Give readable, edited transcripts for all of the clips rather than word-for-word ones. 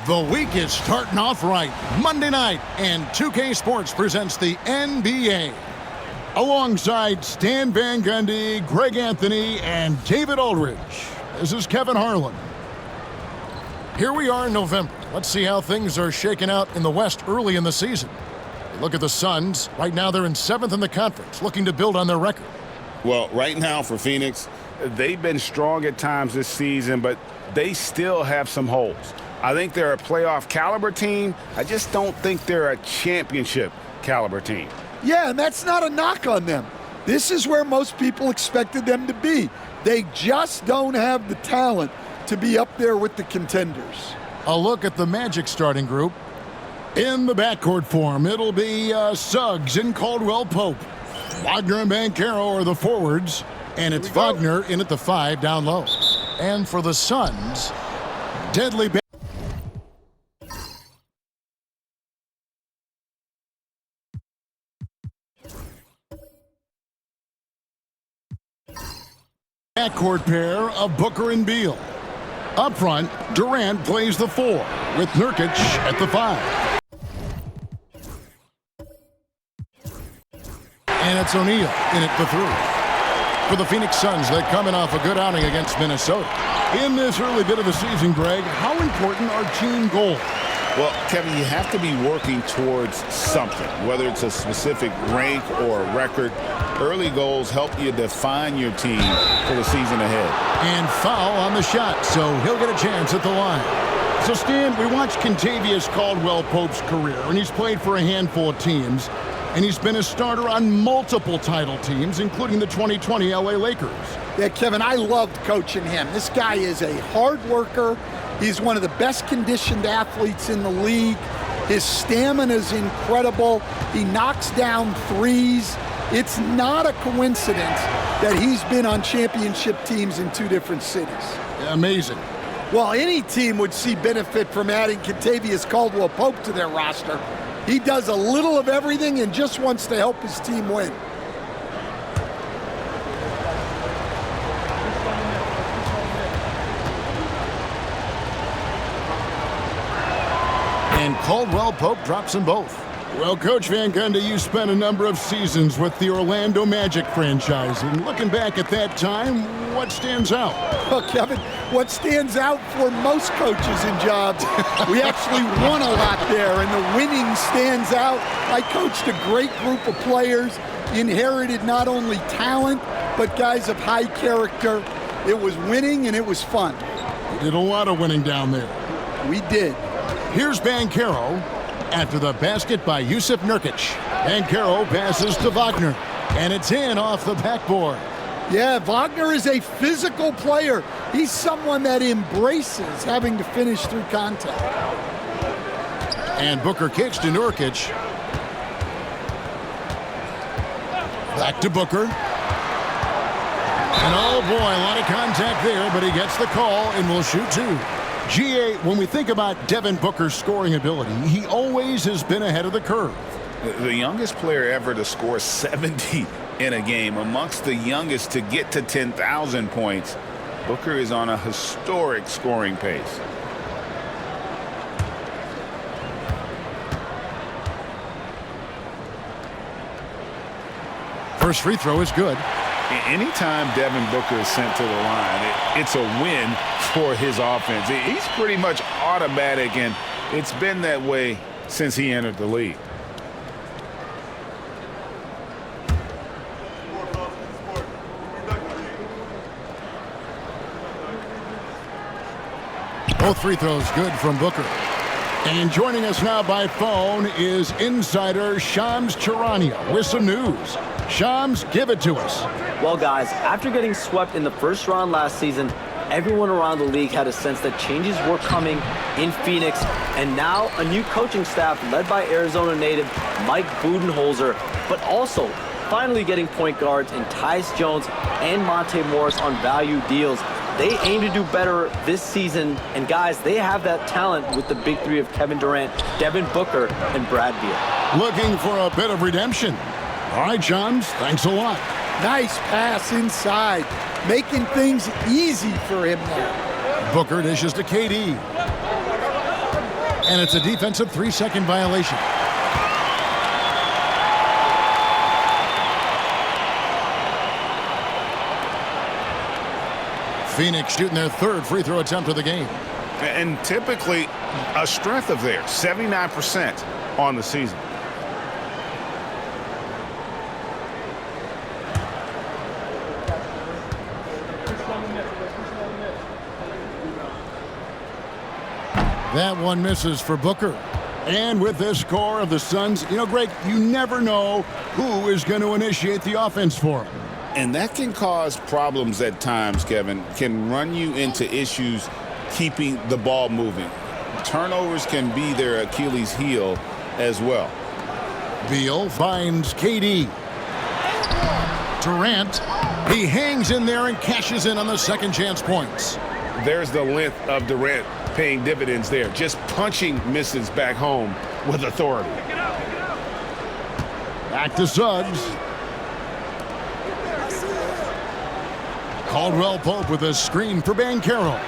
The week is starting off right. Monday night, and 2K Sports presents the NBA. Alongside Stan Van Gundy, Greg Anthony, and David Aldridge. This is Kevin Harlan. Here we are in November. Let's see how things are shaking out in the West early in the season. Look at the Suns. Right now they're in 7th in the conference, looking to build on their record. Well, right now for Phoenix, they've been strong at times this season, but they still have some holes. I think they're a playoff caliber team. I just don't think they're a championship caliber team. Yeah, and that's not a knock on them. This is where most people expected them to be. They just don't have the talent to be up there with the contenders. A look at the Magic starting group. In the backcourt form, it'll be Suggs and Caldwell Pope. Wagner and Banchero are the forwards, and it's Wagner in at the 5 down low. And for the Suns, Deadly backcourt pair of Booker and Beal. Up front, Durant plays the 4 with Nurkic at the 5. And it's O'Neal in at the 3. For the Phoenix Suns, they're coming off a good outing against Minnesota. In this early bit of the season, Greg, how important are team goals? Well, Kevin, you have to be working towards something, whether it's a specific rank or a record. Early goals help you define your team for the season ahead. And foul on the shot, so he'll get a chance at the line. So, Stan, we watched Kentavious Caldwell-Pope's career, and he's played for a handful of teams, and he's been a starter on multiple title teams, including the 2020 LA Lakers. Yeah, Kevin, I loved coaching him. This guy is a hard worker. He's one of the best conditioned athletes in the league. His stamina is incredible. He knocks down threes. It's not a coincidence that he's been on championship teams in 2 different cities. Amazing. Well, any team would see benefit from adding Kentavious Caldwell-Pope to their roster. He does a little of everything and just wants to help his team win. And Caldwell-Pope drops them both. Well, Coach Van Gundy, you spent a number of seasons with the Orlando Magic franchise. And looking back at that time, what stands out? Well, Kevin, what stands out for most coaches in jobs, we actually won a lot there, and the winning stands out. I coached a great group of players, inherited not only talent, but guys of high character. It was winning, and it was fun. You did a lot of winning down there. We did. Here's Banchero after the basket by Jusuf Nurkic. Banchero passes to Wagner, and it's in off the backboard. Yeah, Wagner is a physical player. He's someone that embraces having to finish through contact. And Booker kicks to Nurkic. Back to Booker. And oh boy, a lot of contact there, but he gets the call and will shoot 2. GA, when we think about Devin Booker's scoring ability, he always has been ahead of the curve. The youngest player ever to score 70 in a game, amongst the youngest to get to 10,000 points. Booker is on a historic scoring pace. First free throw is good. Anytime Devin Booker is sent to the line, it's a win for his offense. He's pretty much automatic, and it's been that way since he entered the league. Both free throws good from Booker. And joining us now by phone is insider Shams Charania with some news. Shams, give it to us. Well, guys, after getting swept in the first round last season, everyone around the league had a sense that changes were coming in Phoenix, and now a new coaching staff led by Arizona native Mike Budenholzer, but also finally getting point guards in Tyus Jones and Monte Morris on value deals. They aim to do better this season, and guys, they have that talent with the big 3 of Kevin Durant, Devin Booker, and Brad Beal. Looking for a bit of redemption. All right, Shams, thanks a lot. Nice pass inside, making things easy for him now. Booker dishes to KD. And it's a defensive 3-second violation. Phoenix shooting their third free throw attempt of the game. And typically a strength of theirs, 79% on the season. That one misses for Booker. And with this score of the Suns, Greg, you never know who is going to initiate the offense for them. And that can cause problems at times, Kevin. Can run you into issues keeping the ball moving. Turnovers can be their Achilles heel as well. Beal finds KD. Durant, he hangs in there and cashes in on the second chance points. There's the length of Durant paying dividends there. Just punching misses back home with authority. Back to Suggs. Caldwell Pope with a screen for Banchero.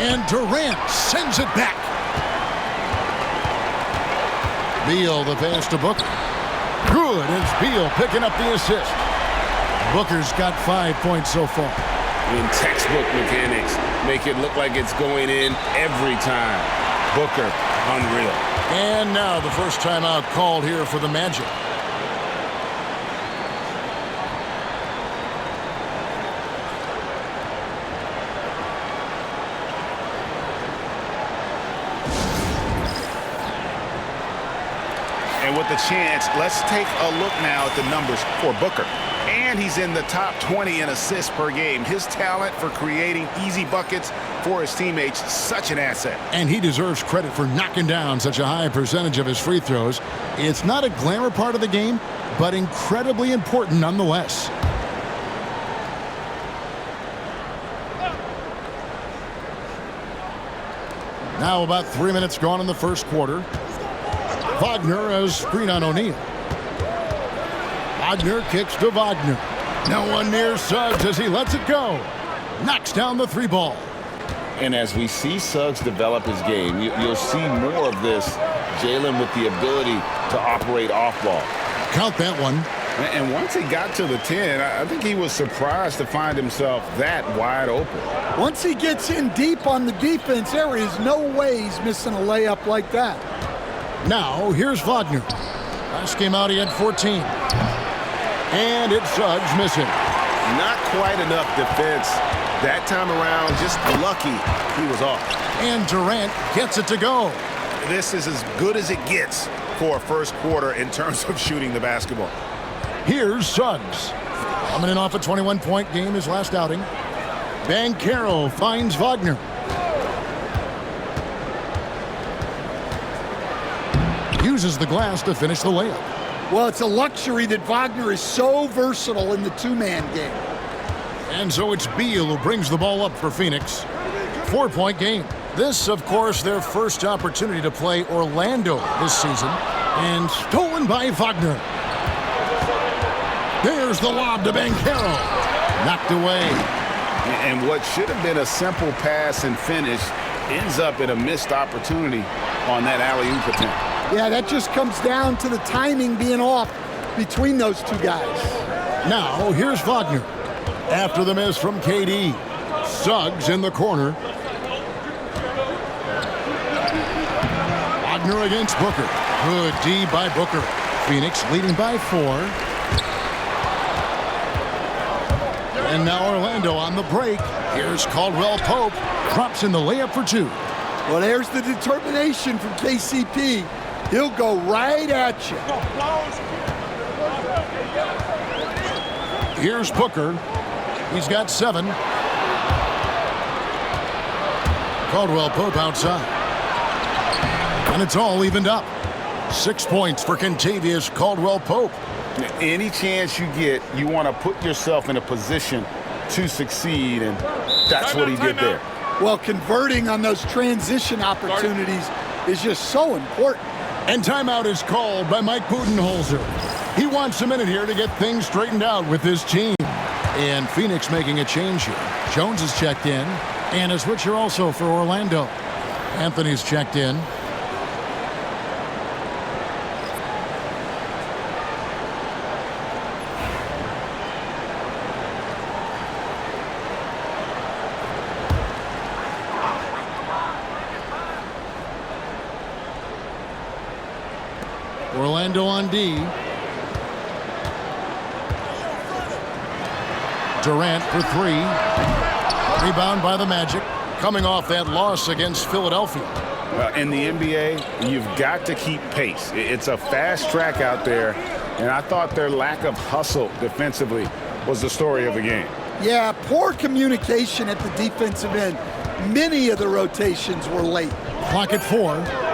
And Durant sends it back. Beal the pass to Booker. Good, it's Beal picking up the assist. Booker's got 5 points so far. In textbook mechanics, make it look like it's going in every time. Booker, unreal. And now the first timeout called here for the Magic. And with the chance, let's take a look now at the numbers for Booker. And he's in the top 20 in assists per game. His talent for creating easy buckets for his teammates, such an asset. And he deserves credit for knocking down such a high percentage of his free throws. It's not a glamour part of the game, but incredibly important nonetheless. Now about 3 minutes gone in the first quarter. Wagner has screen on O'Neal. Wagner kicks to Wagner. No one near Suggs as he lets it go. Knocks down the three ball. And as we see Suggs develop his game, you'll see more of this. Jalen with the ability to operate off ball. Count that one. And once he got to the 10, I think he was surprised to find himself that wide open. Once he gets in deep on the defense, there is no way he's missing a layup like that. Now, here's Wagner. Last game out, he had 14. And it's Suggs missing. Not quite enough defense that time around. Just lucky he was off. And Durant gets it to go. This is as good as it gets for a first quarter in terms of shooting the basketball. Here's Suggs. Coming in off a 21-point game his last outing. Banchero finds Wagner. Uses the glass to finish the layup. Well, it's a luxury that Wagner is so versatile in the two-man game. And so it's Beal who brings the ball up for Phoenix. 4-point game. This, of course, their first opportunity to play Orlando this season. And stolen by Wagner. There's the lob to Banchero. Knocked away. And what should have been a simple pass and finish ends up in a missed opportunity on that alley-oop attempt. Yeah, that just comes down to the timing being off between those two guys. Now, here's Wagner. After the miss from KD. Suggs in the corner. Wagner against Booker. Good D by Booker. Phoenix leading by 4. And now Orlando on the break. Here's Caldwell Pope. Drops in the layup for 2. Well, there's the determination from KCP. He'll go right at you. Here's Booker. He's got 7. Caldwell Pope outside. And it's all evened up. 6 points for Kentavious Caldwell Pope. Any chance you get, you want to put yourself in a position to succeed, and that's what he did there. Well, converting on those transition opportunities is just so important. And timeout is called by Mike Budenholzer. He wants a minute here to get things straightened out with his team. And Phoenix making a change here. Jones is checked in, and a switcher also for Orlando. Anthony's checked in. Orlando on D. Durant for three. Rebound by the Magic. Coming off that loss against Philadelphia. In the NBA, you've got to keep pace. It's a fast track out there, and I thought their lack of hustle defensively was the story of the game. Yeah, poor communication at the defensive end. Many of the rotations were late. Clock at 4.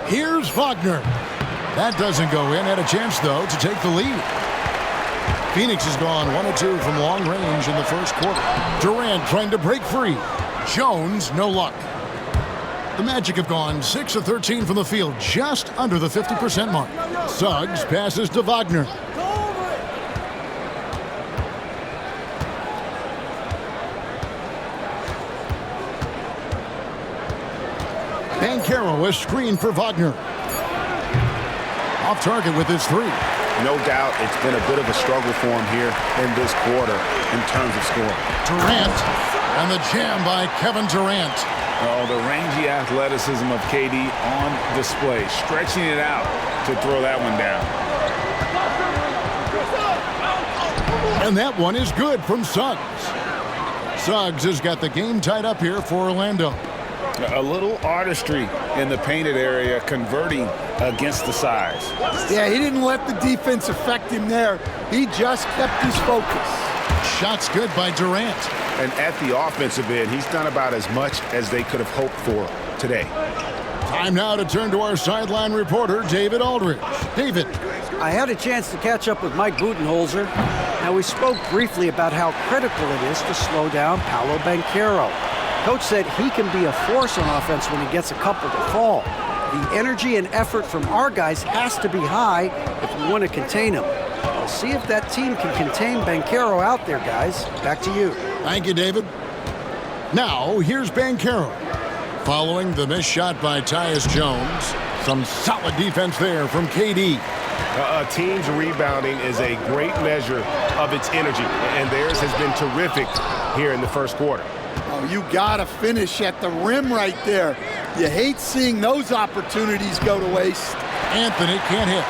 Here's Wagner. That doesn't go in. Had a chance, though, to take the lead. Phoenix has gone 1 of 2 from long range in the first quarter. Durant trying to break free. Jones, no luck. The Magic have gone 6 of 13 from the field, just under the 50% mark. Suggs passes to Wagner. Banchero is screened for Wagner. Off target with his three. No doubt it's been a bit of a struggle for him here in this quarter in terms of scoring. Durant, and the jam by Kevin Durant. Oh, the rangy athleticism of KD on display, stretching it out to throw that one down. And that one is good from Suggs. Suggs has got the game tied up here for Orlando. A little artistry in the painted area, converting against the size. Yeah, he didn't let the defense affect him there. He just kept his focus. Shots good by Durant. And at the offensive end, he's done about as much as they could have hoped for today. Time now to turn to our sideline reporter, David Aldridge. David. I had a chance to catch up with Mike Budenholzer. Now, we spoke briefly about how critical it is to slow down Paolo Banchero. Coach said he can be a force on offense when he gets a couple to fall. The energy and effort from our guys has to be high if we want to contain him. We'll see if that team can contain Banchero out there, guys. Back to you. Thank you, David. Now, here's Banchero. Following the missed shot by Tyus Jones. Some solid defense there from KD. A team's rebounding is a great measure of its energy, and theirs has been terrific here in the first quarter. Oh, you got to finish at the rim right there. You hate seeing those opportunities go to waste. Anthony can't hit.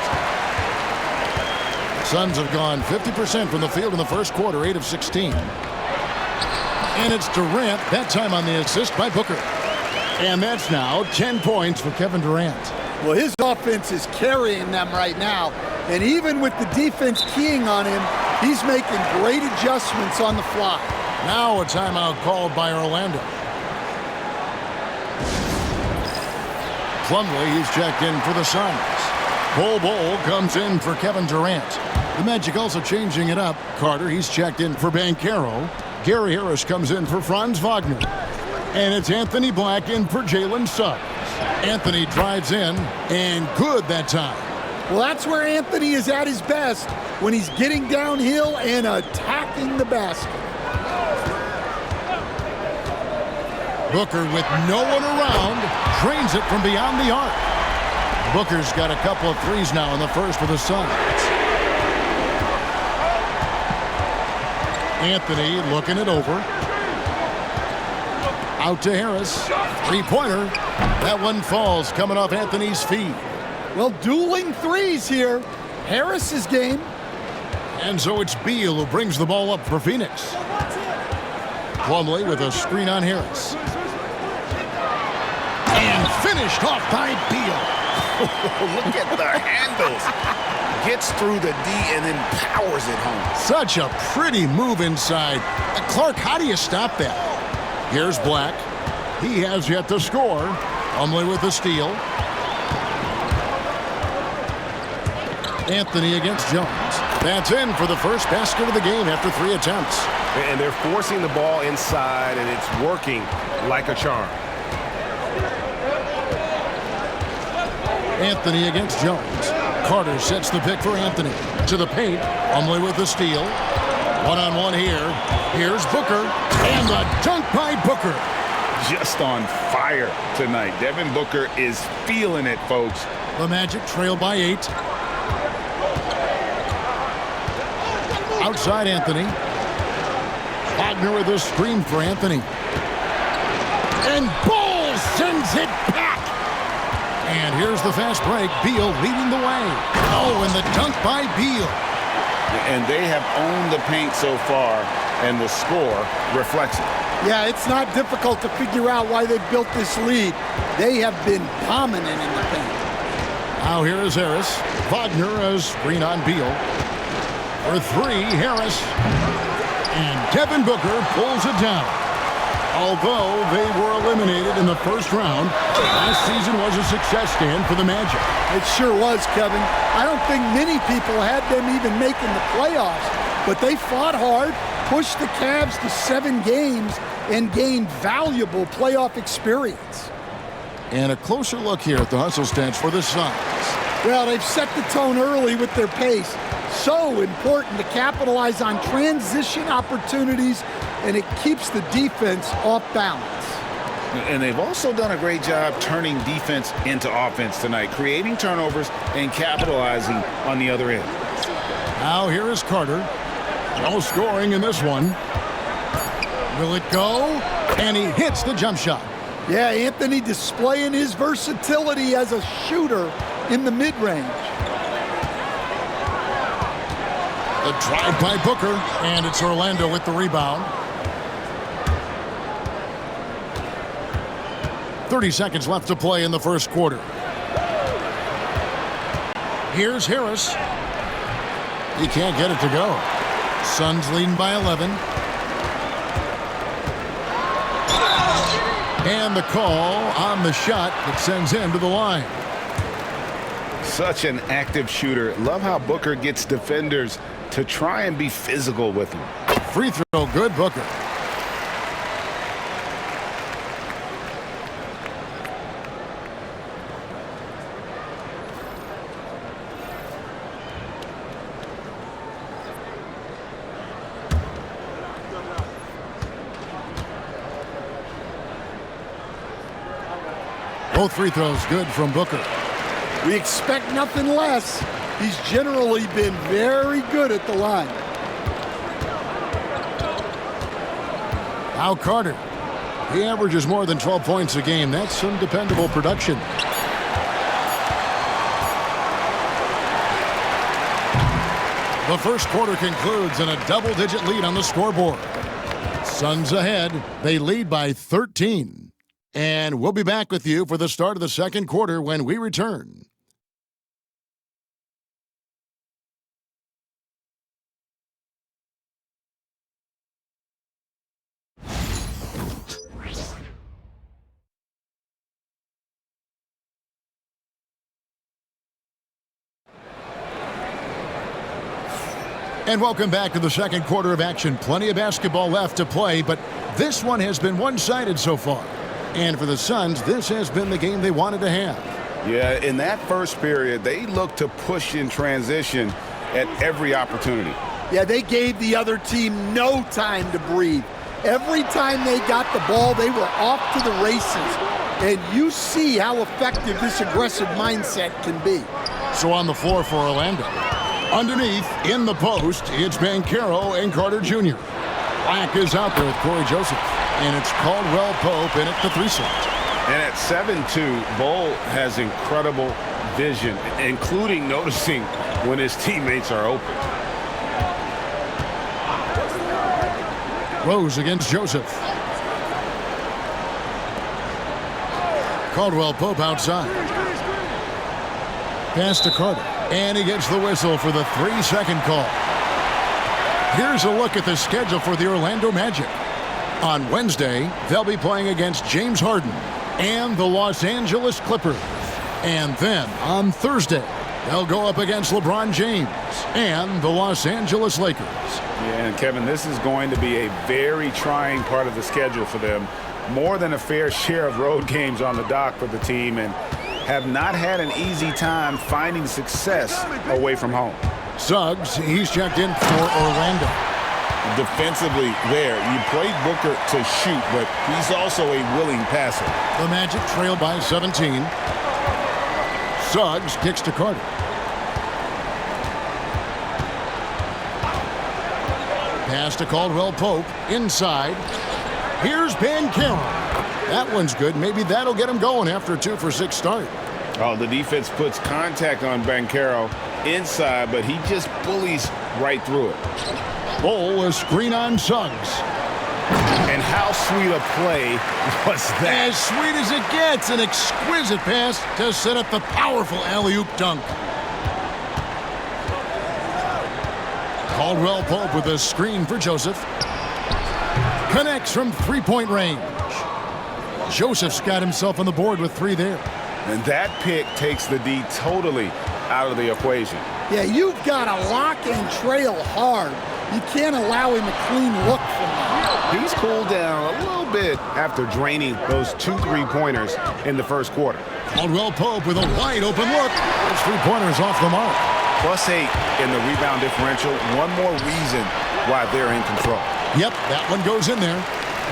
Suns have gone 50% from the field in the first quarter, 8 of 16. And it's Durant, that time on the assist by Booker. And that's now 10 points for Kevin Durant. Well, his offense is carrying them right now. And even with the defense keying on him, he's making great adjustments on the fly. Now a timeout called by Orlando. Plumlee, he's checked in for the Suns. Bol comes in for Kevin Durant. The Magic also changing it up. Carter, he's checked in for Banchero. Gary Harris comes in for Franz Wagner. And it's Anthony Black in for Jalen Suggs. Anthony drives in, and good that time. Well, that's where Anthony is at his best, when he's getting downhill and attacking the basket. Booker, with no one around, drains it from beyond the arc. Booker's got a couple of threes now in the first for the Suns. Anthony looking it over. Out to Harris. Three-pointer. That one falls coming off Anthony's feet. Well, dueling threes here. Harris's game. And so it's Beal who brings the ball up for Phoenix. Plumlee with a screen on Harris. And finished off by Beal. Look at the handles. Gets through the D and then powers it home. Such a pretty move inside. Clark, how do you stop that? Here's Black. He has yet to score. Plumlee with the steal. Anthony against Jones. That's in for the first basket of the game after 3 attempts. And they're forcing the ball inside, and it's working like a charm. Anthony against Jones. Carter sets the pick for Anthony. To the paint. Plumlee with the steal. One-on-one here. Here's Booker. And the dunk by Booker. Just on fire tonight. Devin Booker is feeling it, folks. The Magic trail by 8. Outside Anthony. Wagner with a screen for Anthony. And Ball sends it back. And here's the fast break. Beal leading the way. Oh, and the dunk by Beal. And they have owned the paint so far, and the score reflects it. Yeah, it's not difficult to figure out why they built this lead. They have been dominant in the paint. Now here is Harris. Wagner a screen on Beal. For 3, Harris. And Devin Booker pulls it down. Although they were eliminated in the first round, last season was a success stand for the Magic. It sure was, Kevin. I don't think many people had them even making the playoffs, but they fought hard, pushed the Cavs to 7 games, and gained valuable playoff experience. And a closer look here at the hustle stats for the Suns. Well, they've set the tone early with their pace. So important to capitalize on transition opportunities, and it keeps the defense off balance. And they've also done a great job turning defense into offense tonight, creating turnovers and capitalizing on the other end. Now here is Carter. No scoring in this one. Will it go? And he hits the jump shot. Yeah, Anthony displaying his versatility as a shooter in the mid-range. The drive by Booker, and it's Orlando with the rebound. 30 seconds left to play in the first quarter. Here's Harris. He can't get it to go. Suns leading by 11. And the call on the shot that sends him to the line. Such an active shooter. Love how Booker gets defenders to try and be physical with him. Free throw, good, Booker. Both free throws good from Booker. We expect nothing less. He's generally been very good at the line. Now Carter. He averages more than 12 points a game. That's some dependable production. The first quarter concludes in a double-digit lead on the scoreboard. Suns ahead. They lead by 13. And we'll be back with you for the start of the second quarter when we return. And welcome back to the second quarter of action. Plenty of basketball left to play, but this one has been one-sided so far. And for the Suns, this has been the game they wanted to have. Yeah, in that first period, they looked to push in transition at every opportunity. Yeah, they gave the other team no time to breathe. Every time they got the ball, they were off to the races. And you see how effective this aggressive mindset can be. So on the floor for Orlando. Underneath, in the post, it's Banchero and Carter Jr. Black is out there with Corey Joseph. And it's Caldwell Pope in at the 3 slot. And at 7'2", Bull has incredible vision, including noticing when his teammates are open. Rose against Joseph. Caldwell Pope outside. Pass to Carter. And he gets the whistle for the 3-second call. Here's a look at the schedule for the Orlando Magic. On Wednesday, they'll be playing against James Harden and the Los Angeles Clippers. And then on Thursday, they'll go up against LeBron James and the Los Angeles Lakers. Yeah, and Kevin, this is going to be a very trying part of the schedule for them. More than a fair share of road games on the dock for the team, and have not had an easy time finding success away from home. Suggs, he's checked in for Orlando. Defensively there, you play Booker to shoot, but he's also a willing passer. The Magic trail by 17. Suggs kicks to Carter. Pass to Caldwell Pope inside. Here's Banchero. That one's good. Maybe that'll get him going after a 2-for-6 start. Oh, the defense puts contact on Banchero inside, but he just bullies right through it. Bull, a screen on Suggs. And how sweet a play was that? As sweet as it gets, an exquisite pass to set up the powerful alley-oop dunk. Caldwell Pope with a screen for Joseph. Connects from 3-point range. Joseph's got himself on the board with 3 there. And that pick takes the D totally out of the equation. Yeah, you've got to lock and trail hard. You can't allow him a clean look from that. He's cooled down a little bit after draining those 2 3-pointers in the first quarter. Caldwell Pope with a wide open look. Those 3-pointers off the mark. +8 in the rebound differential. One more reason why they're in control. Yep, that one goes in there.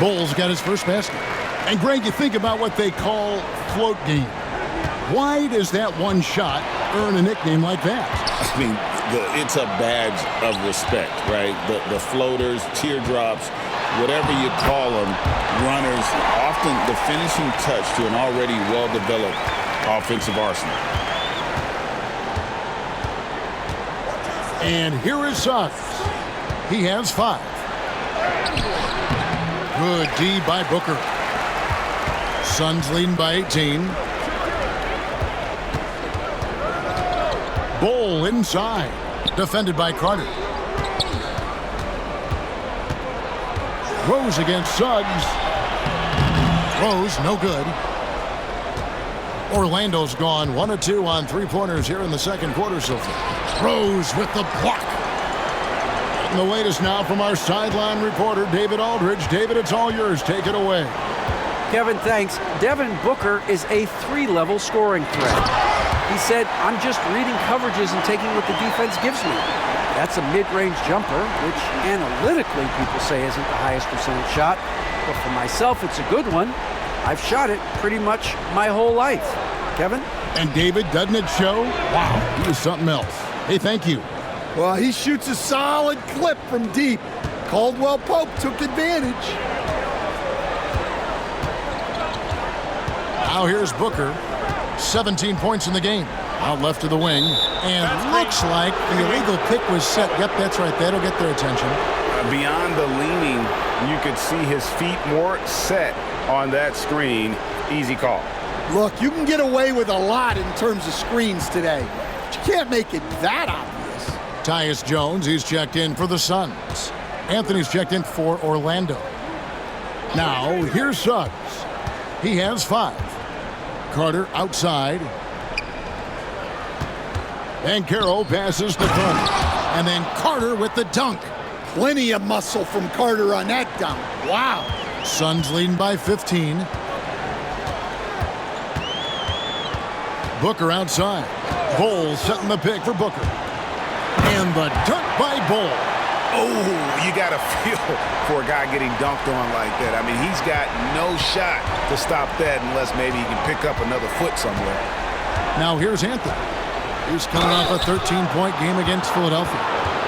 Bull's got his first basket. And Greg, you think about what they call float game. Why does that one shot earn a nickname like that? I mean, it's a badge of respect, right? The floaters, teardrops, whatever you call them, runners, often the finishing touch to an already well-developed offensive arsenal. And here is Suggs. He has 5. Good D by Booker. Suns leading by 18. Bull inside. Defended by Carter. Rose against Suggs. Rose, no good. Orlando's gone 1 of 2 on 3-pointers here in the second quarter so far. Rose with the block. And the latest now from our sideline reporter, David Aldridge. David, it's all yours. Take it away. Kevin, thanks. Devin Booker is a 3-level scoring threat. He said, I'm just reading coverages and taking what the defense gives me. That's a mid-range jumper, which analytically people say isn't the highest percentage shot. But for myself, it's a good one. I've shot it pretty much my whole life. Kevin? And David, doesn't it show? Wow, he is something else. Hey, thank you. Well, he shoots a solid clip from deep. Caldwell Pope took advantage. Now here's Booker. 17 points in the game. Out left to the wing. And looks like the illegal pick was set. Yep, that's right. That'll get their attention. Beyond the leaning, you could see his feet more set on that screen. Easy call. Look, you can get away with a lot in terms of screens today. But you can't make it that obvious. Tyus Jones, he's checked in for the Suns. Anthony's checked in for Orlando. Now, here's Suggs. He has 5. Carter outside. Banchero passes the front. And then Carter with the dunk. Plenty of muscle from Carter on that dunk. Wow. Suns leading by 15. Booker outside. Bull setting the pick for Booker. And the dunk by Bull. Oh, you got to feel for a guy getting dunked on like that. I mean, he's got no shot to stop that unless maybe he can pick up another foot somewhere. Now here's Anthony. He's coming off a 13-point game against Philadelphia.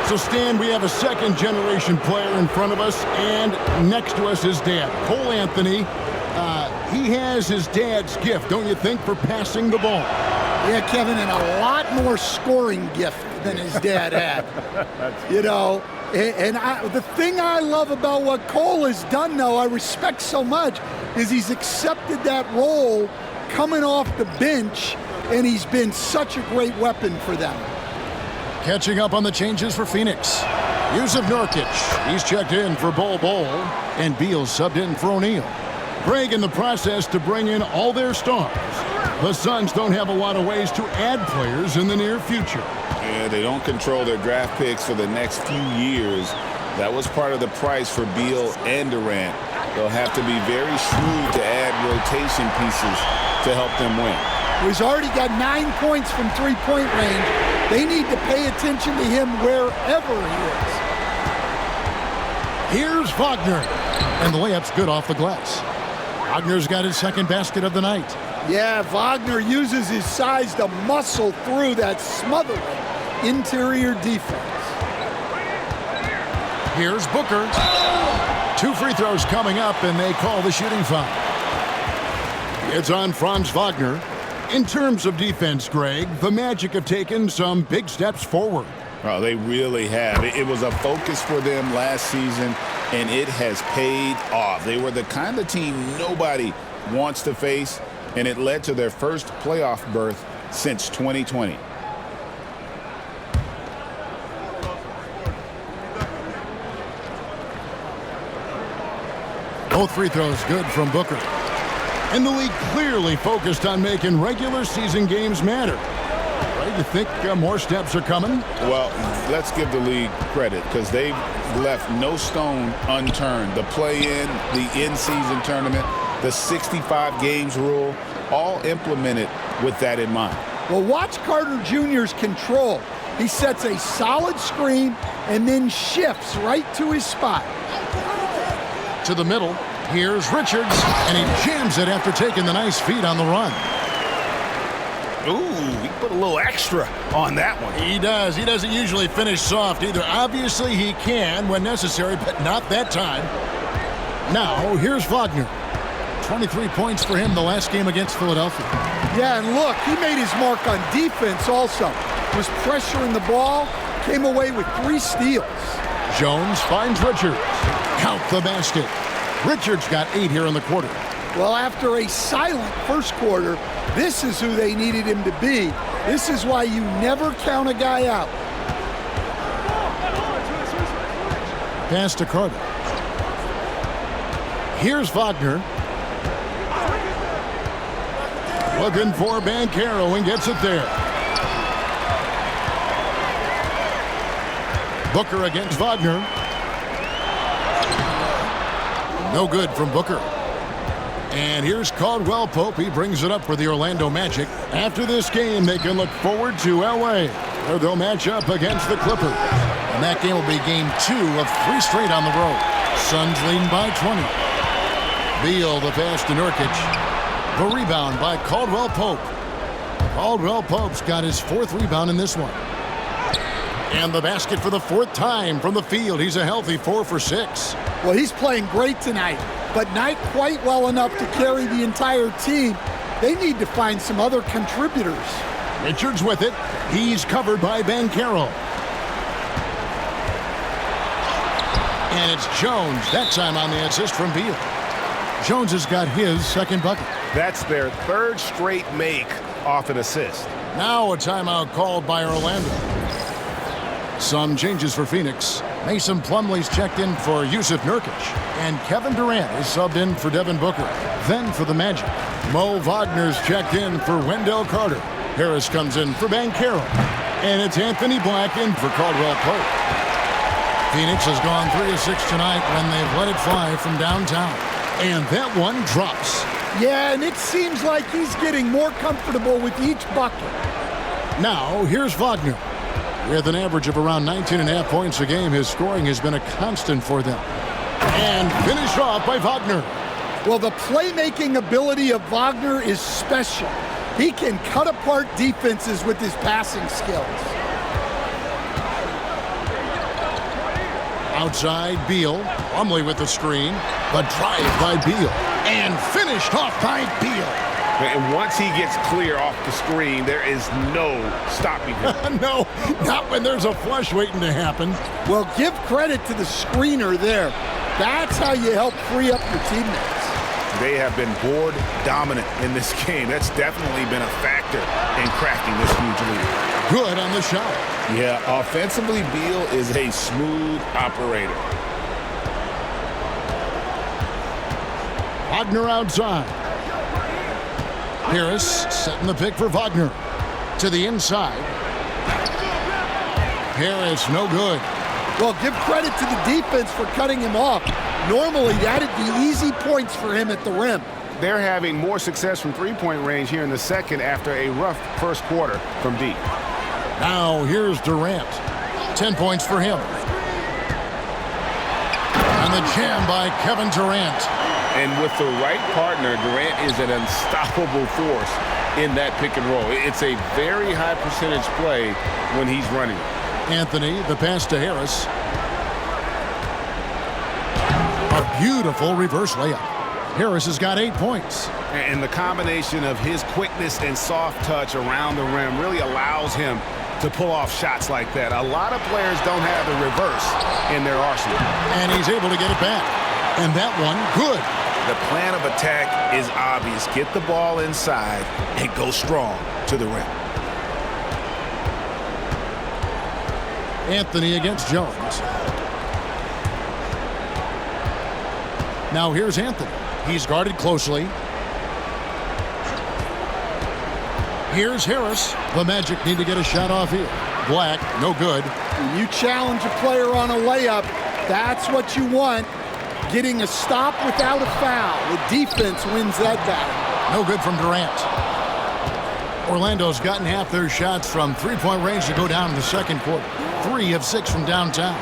So, Stan, we have a second-generation player in front of us, and next to us is Dad, Cole Anthony. He has his dad's gift, don't you think, for passing the ball? Yeah, Kevin, and a lot more scoring gift than his dad had. You know, and the thing I love about what Cole has done, though, I respect so much, is he's accepted that role coming off the bench, and he's been such a great weapon for them. Catching up on the changes for Phoenix. Yusuf Nurkic, he's checked in for Bol Bol, and Beal subbed in for O'Neal. Greg in the process to bring in all their stars. The Suns don't have a lot of ways to add players in the near future. Yeah, they don't control their draft picks for the next few years. That was part of the price for Beal and Durant. They'll have to be very shrewd to add rotation pieces to help them win. He's already got 9 points from three-point range. They need to pay attention to him wherever he is. Here's Wagner, and the layup's good off the glass. Wagner's got his second basket of the night. Yeah, Wagner uses his size to muscle through that smothering interior defense. Here's Booker. 2 free throws coming up, and they call the shooting foul. It's on Franz Wagner. In terms of defense, Greg, the Magic have taken some big steps forward. Oh, they really have. It was a focus for them last season, and it has paid off. They were the kind of team nobody wants to face, and it led to their first playoff berth since 2020. Both free throws good from Booker. And the league clearly focused on making regular season games matter. Right? You think more steps are coming? Well, let's give the league credit because they've left no stone unturned. The play-in, the in-season tournament, the 65 games rule, all implemented with that in mind. Well, watch Carter Jr.'s control. He sets a solid screen and then shifts right to his spot. To the middle. Here's Richards, and he jams it after taking the nice feed on the run. Ooh, he put a little extra on that one. He does. He doesn't usually finish soft either. Obviously, he can when necessary, but not that time. Now, here's Wagner. 23 points for him the last game against Philadelphia. Yeah, and look, he made his mark on defense also. Was pressuring the ball, came away with 3 steals. Jones finds Richards. Count the basket. Richards got 8 here in the quarter. Well, after a silent first quarter, this is who they needed him to be. This is why you never count a guy out. Pass to Carter. Here's Wagner. Looking for Banchero and gets it there. Booker against Wagner. No good from Booker. And here's Caldwell Pope. He brings it up for the Orlando Magic. After this game, they can look forward to L.A., where they'll match up against the Clippers. And that game will be game 2 of 3 straight on the road. Suns leading by 20. Beal, the pass to Nurkic. The rebound by Caldwell Pope. Caldwell Pope's got his 4th rebound in this one. And the basket for the 4th time from the field. He's a healthy 4 for 6. Well, he's playing great tonight, but not quite well enough to carry the entire team. They need to find some other contributors. Richards with it. He's covered by Banchero. And it's Jones, that time on the assist from Beal. Jones has got his 2nd bucket. That's their 3rd straight make off an assist. Now a timeout called by Orlando. Some changes for Phoenix. Mason Plumlee's checked in for Yusuf Nurkic. And Kevin Durant is subbed in for Devin Booker. Then for the Magic, Mo Wagner's checked in for Wendell Carter. Harris comes in for Banchero. And it's Anthony Black in for Caldwell Pope. Phoenix has gone 3 of 6 tonight when they've let it fly from downtown. And that one drops. Yeah, and it seems like he's getting more comfortable with each bucket. Now, here's Wagner. With an average of around 19.5 points a game, his scoring has been a constant for them. And finished off by Wagner. Well, the playmaking ability of Wagner is special. He can cut apart defenses with his passing skills. Outside, Beal. Plumlee with the screen. The drive by Beal. And finished off by Beal. And once he gets clear off the screen, there is no stopping him. No, not when there's a flush waiting to happen. Well, give credit to the screener there. That's how you help free up your teammates. They have been board dominant in this game. That's definitely been a factor in cracking this huge lead. Good on the shot. Yeah, offensively, Beal is a smooth operator. Wagner outside. Harris setting the pick for Wagner. To the inside. Harris, no good. Well, give credit to the defense for cutting him off. Normally, that'd be easy points for him at the rim. They're having more success from three-point range here in the second after a rough first quarter from deep. Now here's Durant. 10 points for him. And the jam by Kevin Durant. And with the right partner, Durant is an unstoppable force in that pick and roll. It's a very high percentage play when he's running. Anthony, the pass to Harris. A beautiful reverse layup. Harris has got 8 points. And the combination of his quickness and soft touch around the rim really allows him to pull off shots like that. A lot of players don't have the reverse in their arsenal. And he's able to get it back. And that one, good. The plan of attack is obvious. Get the ball inside and go strong to the rim. Anthony against Jones. Now here's Anthony. He's guarded closely. Here's Harris. The Magic need to get a shot off here. Black, no good. When you challenge a player on a layup, that's what you want. Getting a stop without a foul. The defense wins that battle. No good from Durant. Orlando's gotten half their shots from three-point range to go down in the second quarter. 3 of 6 from downtown.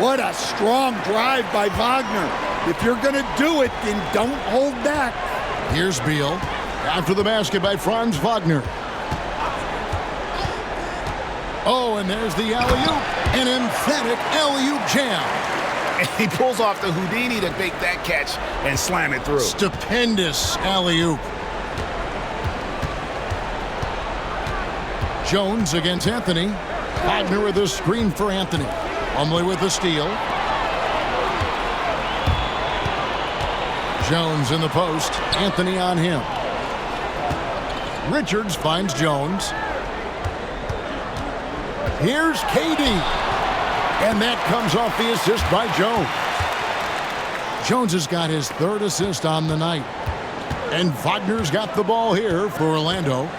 What a strong drive by Wagner. If you're going to do it, then don't hold back. Here's Beal. After the basket by Franz Wagner. Oh, and there's the alley-oop. An emphatic alley-oop jam. And he pulls off the Houdini to make that catch and slam it through. Stupendous alley-oop. Jones against Anthony. Wagner with a screen for Anthony. Plumlee with the steal. Jones in the post. Anthony on him. Richards finds Jones. Here's KD. And that comes off the assist by Jones. Jones has got his 3rd assist on the night. And Wagner's got the ball here for Orlando.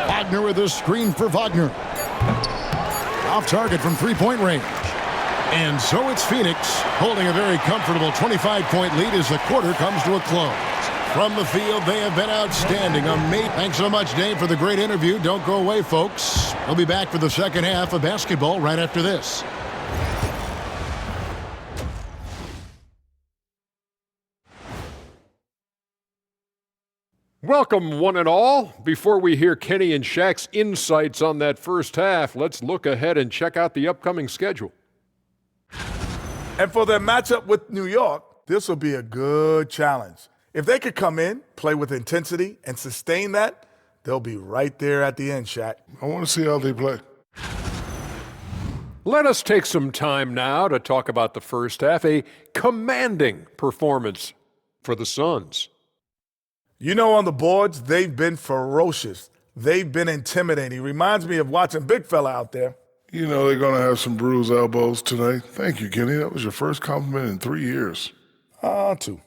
Wagner with a screen for Wagner. Off target from three-point range. And so it's Phoenix holding a very comfortable 25-point lead as the quarter comes to a close. From the field, they have been outstanding. Thanks so much, Dave, for the great interview. Don't go away, folks. We'll be back for the second half of basketball right after this. Welcome, one and all. Before we hear Kenny and Shaq's insights on that first half, let's look ahead and check out the upcoming schedule. And for their matchup with New York, this will be a good challenge. If they could come in, play with intensity, and sustain that, they'll be right there at the end, Shaq. I want to see how they play. Let us take some time now to talk about the first half, a commanding performance for the Suns. You know, on the boards, they've been ferocious. They've been intimidating. Reminds me of watching Big Fella out there. You know they're going to have some bruised elbows tonight. Thank you, Kenny. That was your first compliment in 3 years. 2.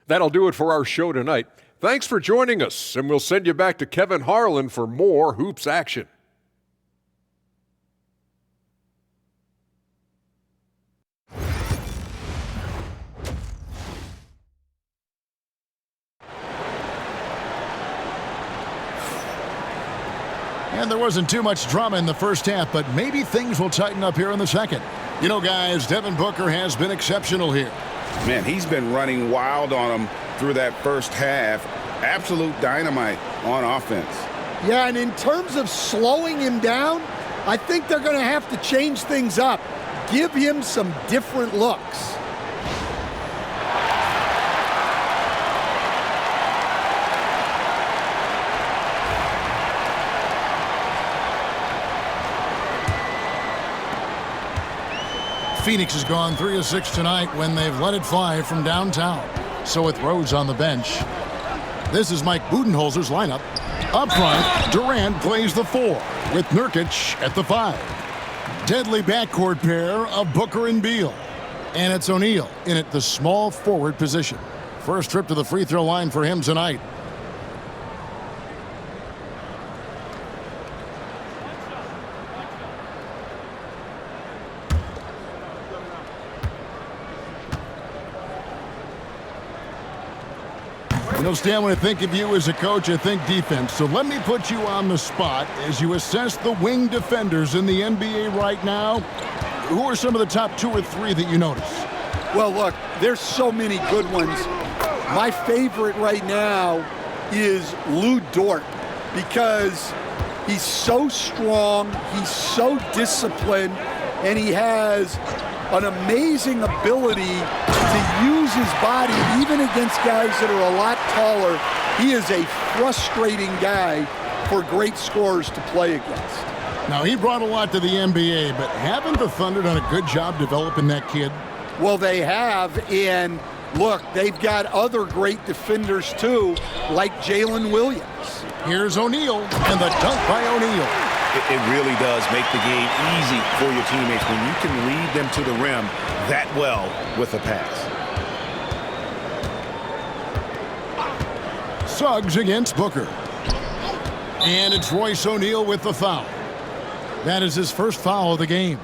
That'll do it for our show tonight. Thanks for joining us, and we'll send you back to Kevin Harlan for more Hoops action. And there wasn't too much drama in the first half, but maybe things will tighten up here in the second. You know, guys, Devin Booker has been exceptional here. Man, he's been running wild on him through that first half. Absolute dynamite on offense. Yeah, and in terms of slowing him down, I think they're going to have to change things up. Give him some different looks. Phoenix has gone 3 of 6 tonight when they've let it fly from downtown. So with Rose on the bench, this is Mike Budenholzer's lineup. Up front, Durant plays the 4 with Nurkic at the 5. Deadly backcourt pair of Booker and Beal. And it's O'Neal in at the small forward position. First trip to the free throw line for him tonight. You know, Stan, when I think of you as a coach, I think defense. So let me put you on the spot as you assess the wing defenders in the NBA right now. Who are some of the top 2 or 3 that you notice? Well, look, there's so many good ones. My favorite right now is Lou Dort because he's so strong, he's so disciplined, and he has an amazing ability to use his body even against guys that are a lot taller. He is a frustrating guy for great scorers to play against. Now, he brought a lot to the NBA, but haven't the Thunder done a good job developing that kid? Well, they have, and look, they've got other great defenders too, like Jalen Williams. Here's O'Neal, and the dunk by O'Neal. It really does make the game easy for your teammates when you can lead them to the rim that well with a pass. Suggs against Booker. And it's Royce O'Neal with the foul. That is his first foul of the game.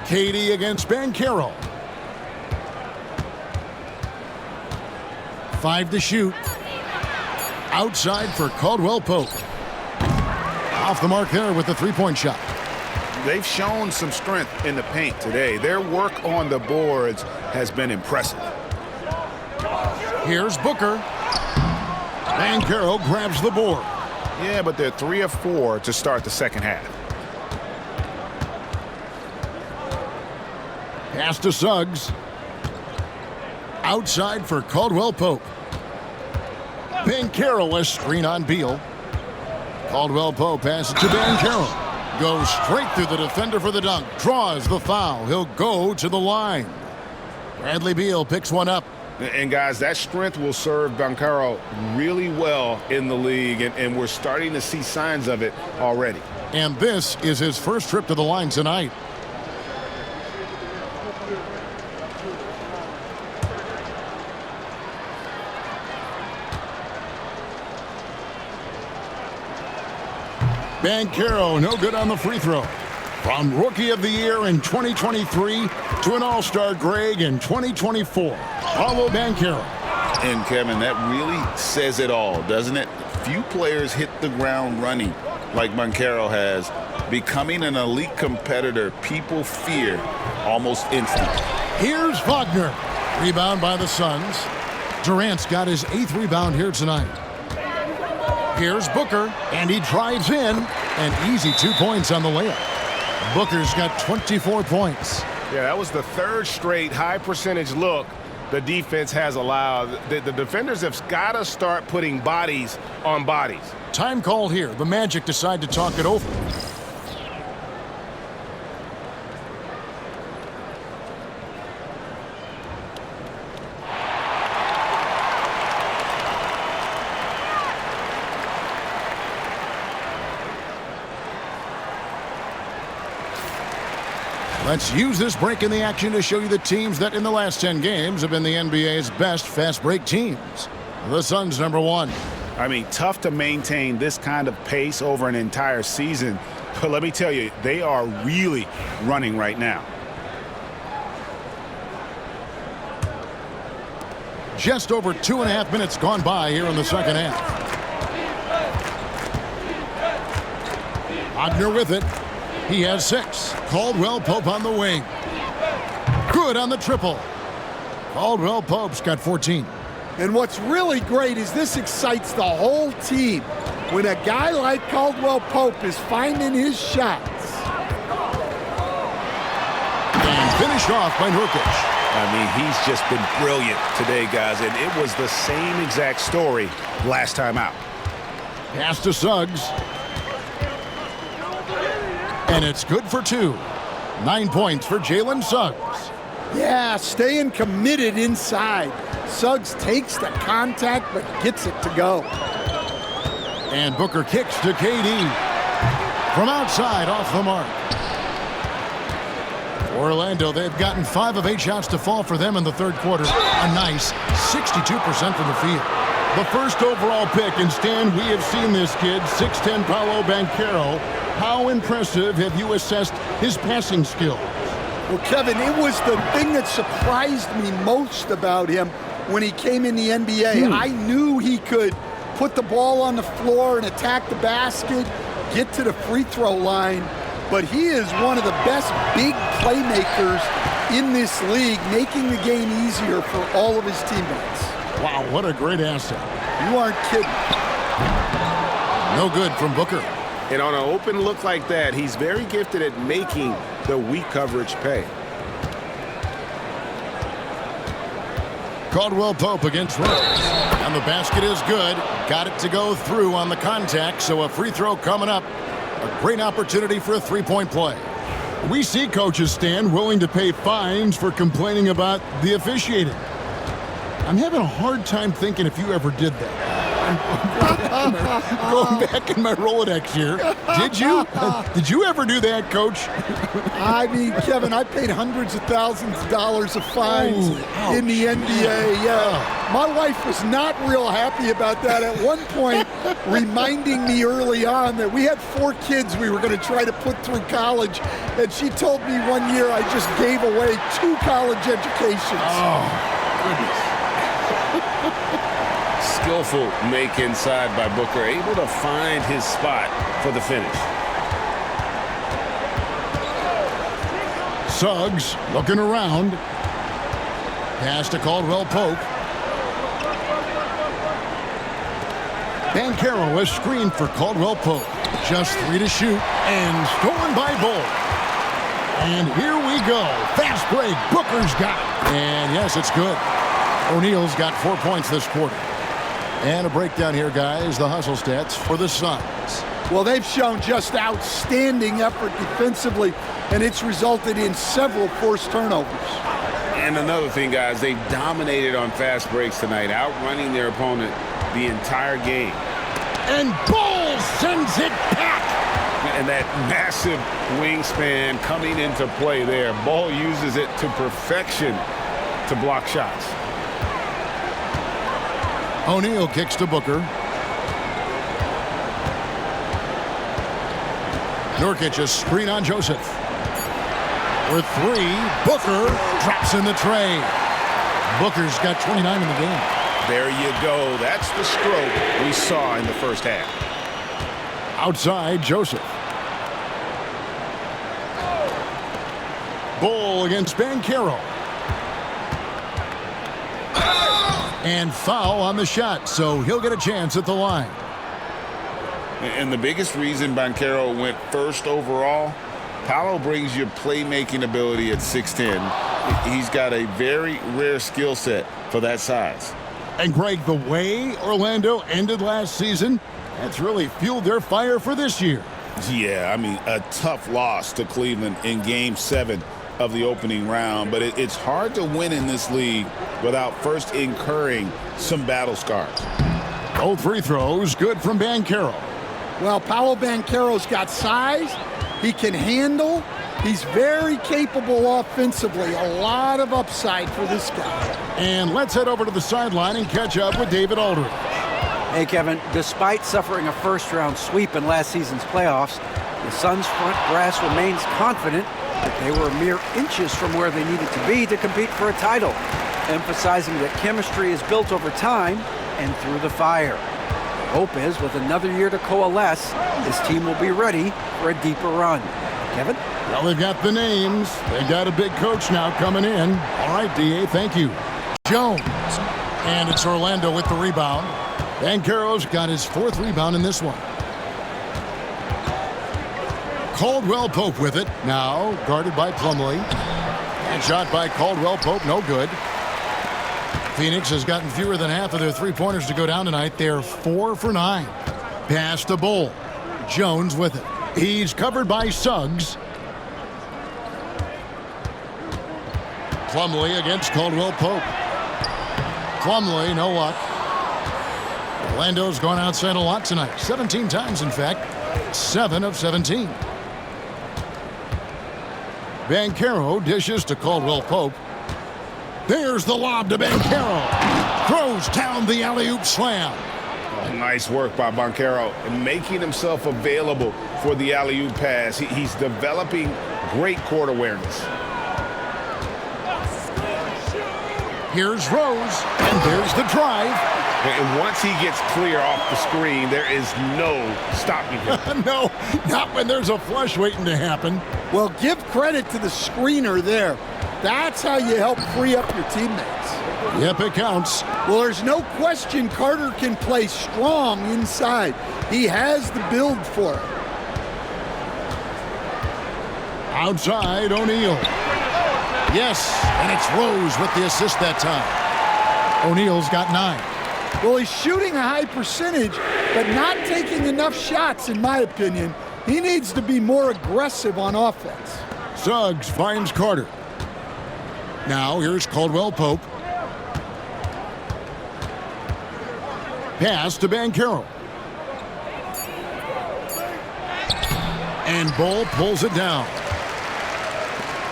Katie against Banchero. 5 to shoot. Outside for Caldwell Pope. Off the mark there with the three-point shot. They've shown some strength in the paint today. Their work on the boards has been impressive. Here's Booker. Banchero grabs the board. Yeah, but they're 3 of 4 to start the second half. Pass to Suggs. Outside for Caldwell Pope. Banchero a screen on Beal. Caldwell Pope passes to Banchero. Goes straight through the defender for the dunk. Draws the foul. He'll go to the line. Bradley Beal picks one up. And guys, that strength will serve Banchero really well in the league, and we're starting to see signs of it already. And this is his first trip to the line tonight. Banchero, no good on the free throw. From Rookie of the Year in 2023 to an All-Star Greg in 2024, Paolo Banchero. And Kevin, that really says it all, doesn't it? Few players hit the ground running like Banchero has. Becoming an elite competitor, people fear almost instantly. Here's Wagner. Rebound by the Suns. Durant's got his 8th rebound here tonight. Here's Booker, and he drives in. An easy 2 points on the layup. Booker's got 24 points. Yeah, that was the 3rd straight high percentage look the defense has allowed. The defenders have got to start putting bodies on bodies. Time called here. The Magic decide to talk it over. Let's use this break in the action to show you the teams that in the last 10 games have been the NBA's best fast break teams. The Suns #1. I mean, tough to maintain this kind of pace over an entire season. But let me tell you, they are really running right now. Just over 2.5 minutes gone by here in the second half. Wagner with it. He has 6. Caldwell Pope on the wing. Good on the triple. Caldwell Pope's got 14. And what's really great is this excites the whole team when a guy like Caldwell Pope is finding his shots. And finished off by Nurkic. I mean, he's just been brilliant today, guys, and it was the same exact story last time out. Pass to Suggs. And it's good for 2. 9 points for Jalen Suggs. Yeah, staying committed inside. Suggs takes the contact but gets it to go. And Booker kicks to KD. From outside, off the mark. Orlando, they've gotten 5 of 8 shots to fall for them in the third quarter. A nice 62% from the field. The first overall pick, and Stan, we have seen this kid, 6'10" Paolo Banchero. How impressive have you assessed his passing skills? Well, Kevin, it was the thing that surprised me most about him when he came in the NBA. I knew he could put the ball on the floor and attack the basket, get to the free throw line, but he is one of the best big playmakers in this league, making the game easier for all of his teammates. Wow, what a great asset. You aren't kidding. No good from Booker. And on an open look like that, he's very gifted at making the weak coverage pay. Caldwell Pope against Rose. And the basket is good. Got it to go through on the contact, so a free throw coming up. A great opportunity for a three-point play. We see coaches, Stan, willing to pay fines for complaining about the officiating. I'm having a hard time thinking if you ever did that. Going back in my Rolodex here. Did you? Did you ever do that, Coach? I mean, Kevin, I paid hundreds of thousands of dollars of fines in the NBA. Yeah. My wife was not real happy about that at one point, reminding me early on that we had 4 kids we were going to try to put through college, and she told me one year I just gave away 2 college educations. Oh, goodness. Skillful make inside by Booker, able to find his spot for the finish. Suggs looking around. Pass to Caldwell Pope. Banchero is screened for Caldwell Pope. Just 3 to shoot and stolen by Bull. And here we go. Fast break. Booker's got it. And yes, it's good. O'Neal's got 4 points this quarter. And a breakdown here, guys. The hustle stats for the Suns. Well, they've shown just outstanding effort defensively, and it's resulted in several forced turnovers. And another thing, guys, they've dominated on fast breaks tonight, outrunning their opponent the entire game. And Bull sends it back. And that massive wingspan coming into play there. Ball uses it to perfection to block shots. O'Neal kicks to Booker. Nurkic a screen on Joseph. For 3, Booker drops in the tray. Booker's got 29 in the game. There you go. That's the stroke we saw in the first half. Outside, Joseph. Bull against Banchero. And foul on the shot, so he'll get a chance at the line. And the biggest reason Banchero went first overall, Paolo brings you playmaking ability at 6'10". He's got a very rare skill set for that size. And Greg, the way Orlando ended last season, that's really fueled their fire for this year. Yeah, I mean, a tough loss to Cleveland in Game 7 of the opening round, but it's hard to win in this league without first incurring some battle scars. Both free throws good from Banchero. Well, Paolo Banchero's got size, he can handle, He's very capable offensively. A lot of upside for this guy. And let's head over to the sideline and catch up with David Aldridge. Hey, Kevin, despite suffering a first-round sweep in last season's playoffs, the Suns' front brass remains confident that they were mere inches from where they needed to be to compete for a title, emphasizing that chemistry is built over time and through the fire. The hope is, with another year to coalesce, this team will be ready for a deeper run. Kevin? Well, they've got the names. They've got a big coach now coming in. All right, D.A., thank you. Jones. And it's Orlando with the rebound. Banchero's got his 4th rebound in this one. Caldwell Pope with it. Now guarded by Plumlee. And shot by Caldwell Pope, no good. Phoenix has gotten fewer than half of their three-pointers to go down tonight. They're 4 for 9. Pass to Bull. Jones with it. He's covered by Suggs. Plumlee against Caldwell Pope. Plumlee, no luck. Orlando's gone outside a lot tonight. 17 times, in fact. 7 of 17. Banchero dishes to Caldwell Pope. There's the lob to Banchero. Throws down the alley-oop slam. Oh, nice work by Banchero and making himself available for the alley-oop pass. He's developing great court awareness. Here's Rose, and there's the drive. And once he gets clear off the screen, there is no stopping him. No, not when there's a flush waiting to happen. Well, give credit to the screener there. That's how you help free up your teammates. Yep, it counts. Well, there's no question Carter can play strong inside. He has the build for it. Outside, O'Neal. Yes, and it's Rose with the assist that time. O'Neal's got 9. Well, he's shooting a high percentage, but not taking enough shots, in my opinion. He needs to be more aggressive on offense. Suggs finds Carter. Now here's Caldwell Pope. Pass to Banchero. And Bull pulls it down.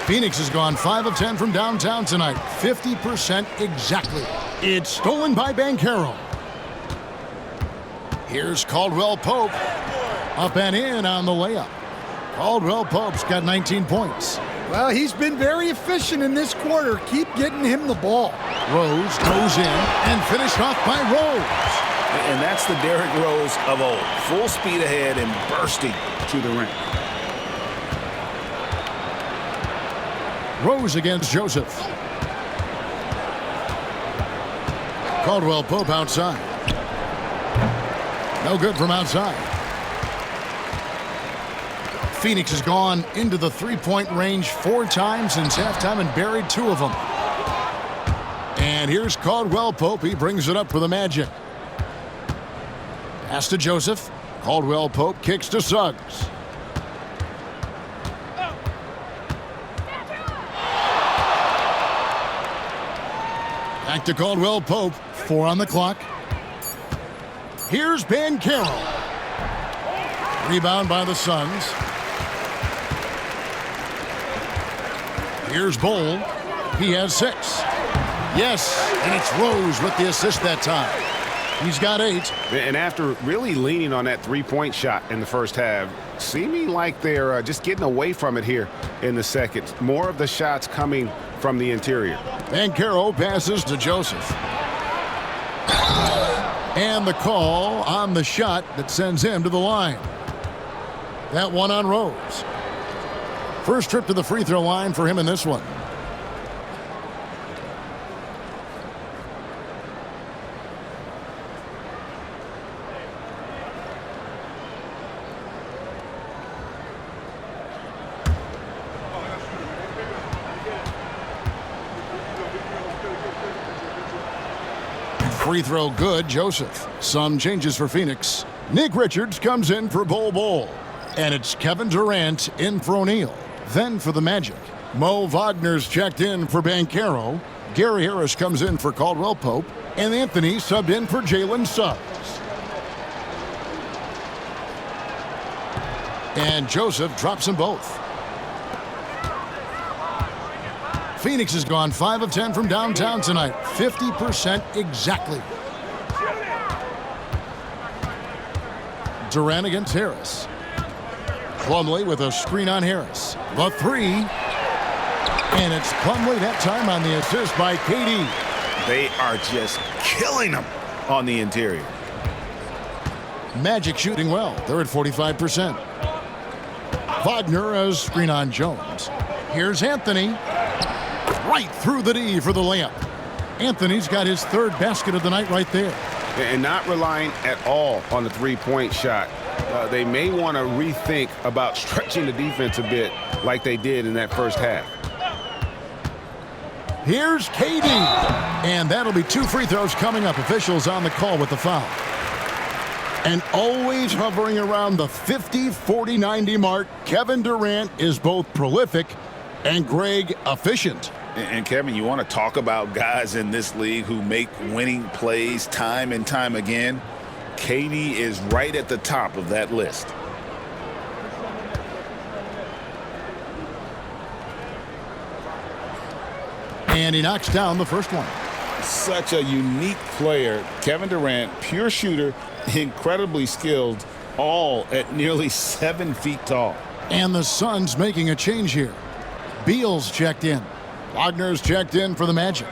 Phoenix has gone 5 of 10 from downtown tonight. 50% exactly. It's stolen by Banchero. Here's Caldwell Pope. Up and in on the layup. Caldwell Pope's got 19 points. Well, he's been very efficient in this quarter. Keep getting him the ball. Rose goes in and finished off by Rose. And that's the Derrick Rose of old. Full speed ahead and bursting to the rim. Rose against Joseph. Caldwell Pope outside. No good from outside. Phoenix has gone into the three-point range 4 times since halftime and buried 2 of them. And here's Caldwell Pope. He brings it up for the Magic. Pass to Joseph. Caldwell Pope kicks to Suggs. Back to Caldwell Pope. 4 on the clock. Here's Banchero. Rebound by the Suns. Here's Bull. He has 6. Yes, and it's Rose with the assist that time. He's got 8. And after really leaning on that three-point shot in the first half, seeming like they're just getting away from it here in the second. More of the shots coming from the interior. Banchero passes to Joseph. And the call on the shot that sends him to the line. That one on Rose. First trip to the free throw line for him in this one. Free throw good, Joseph. Some changes for Phoenix. Nick Richards comes in for Bol. And it's Kevin Durant in for O'Neal. Then for the Magic, Mo Wagner's checked in for Banchero. Gary Harris comes in for Caldwell Pope. And Anthony subbed in for Jalen Suggs. And Joseph drops them both. Phoenix has gone 5 of 10 from downtown tonight. 50% exactly. Durant against Harris. Plumlee with a screen on Harris. The three. And it's Plumlee that time on the assist by KD. They are just killing them on the interior. Magic shooting well. They're at 45%. Wagner a screen on Jones. Here's Anthony. Right through the D for the layup. Anthony's got his third basket of the night right there. And not relying at all on the three-point shot. They may want to rethink about stretching the defense a bit like they did in that first half. Here's KD. And that'll be 2 free throws coming up. Officials on the call with the foul. And always hovering around the 50, 40, 90 mark, Kevin Durant is both prolific and Greg efficient. And Kevin, you want to talk about guys in this league who make winning plays time and time again? KD is right at the top of that list. And he knocks down the first one. Such a unique player. Kevin Durant, pure shooter, incredibly skilled, all at nearly 7 feet tall. And the Suns making a change here. Beal's checked in. Wagner's checked in for the Magic.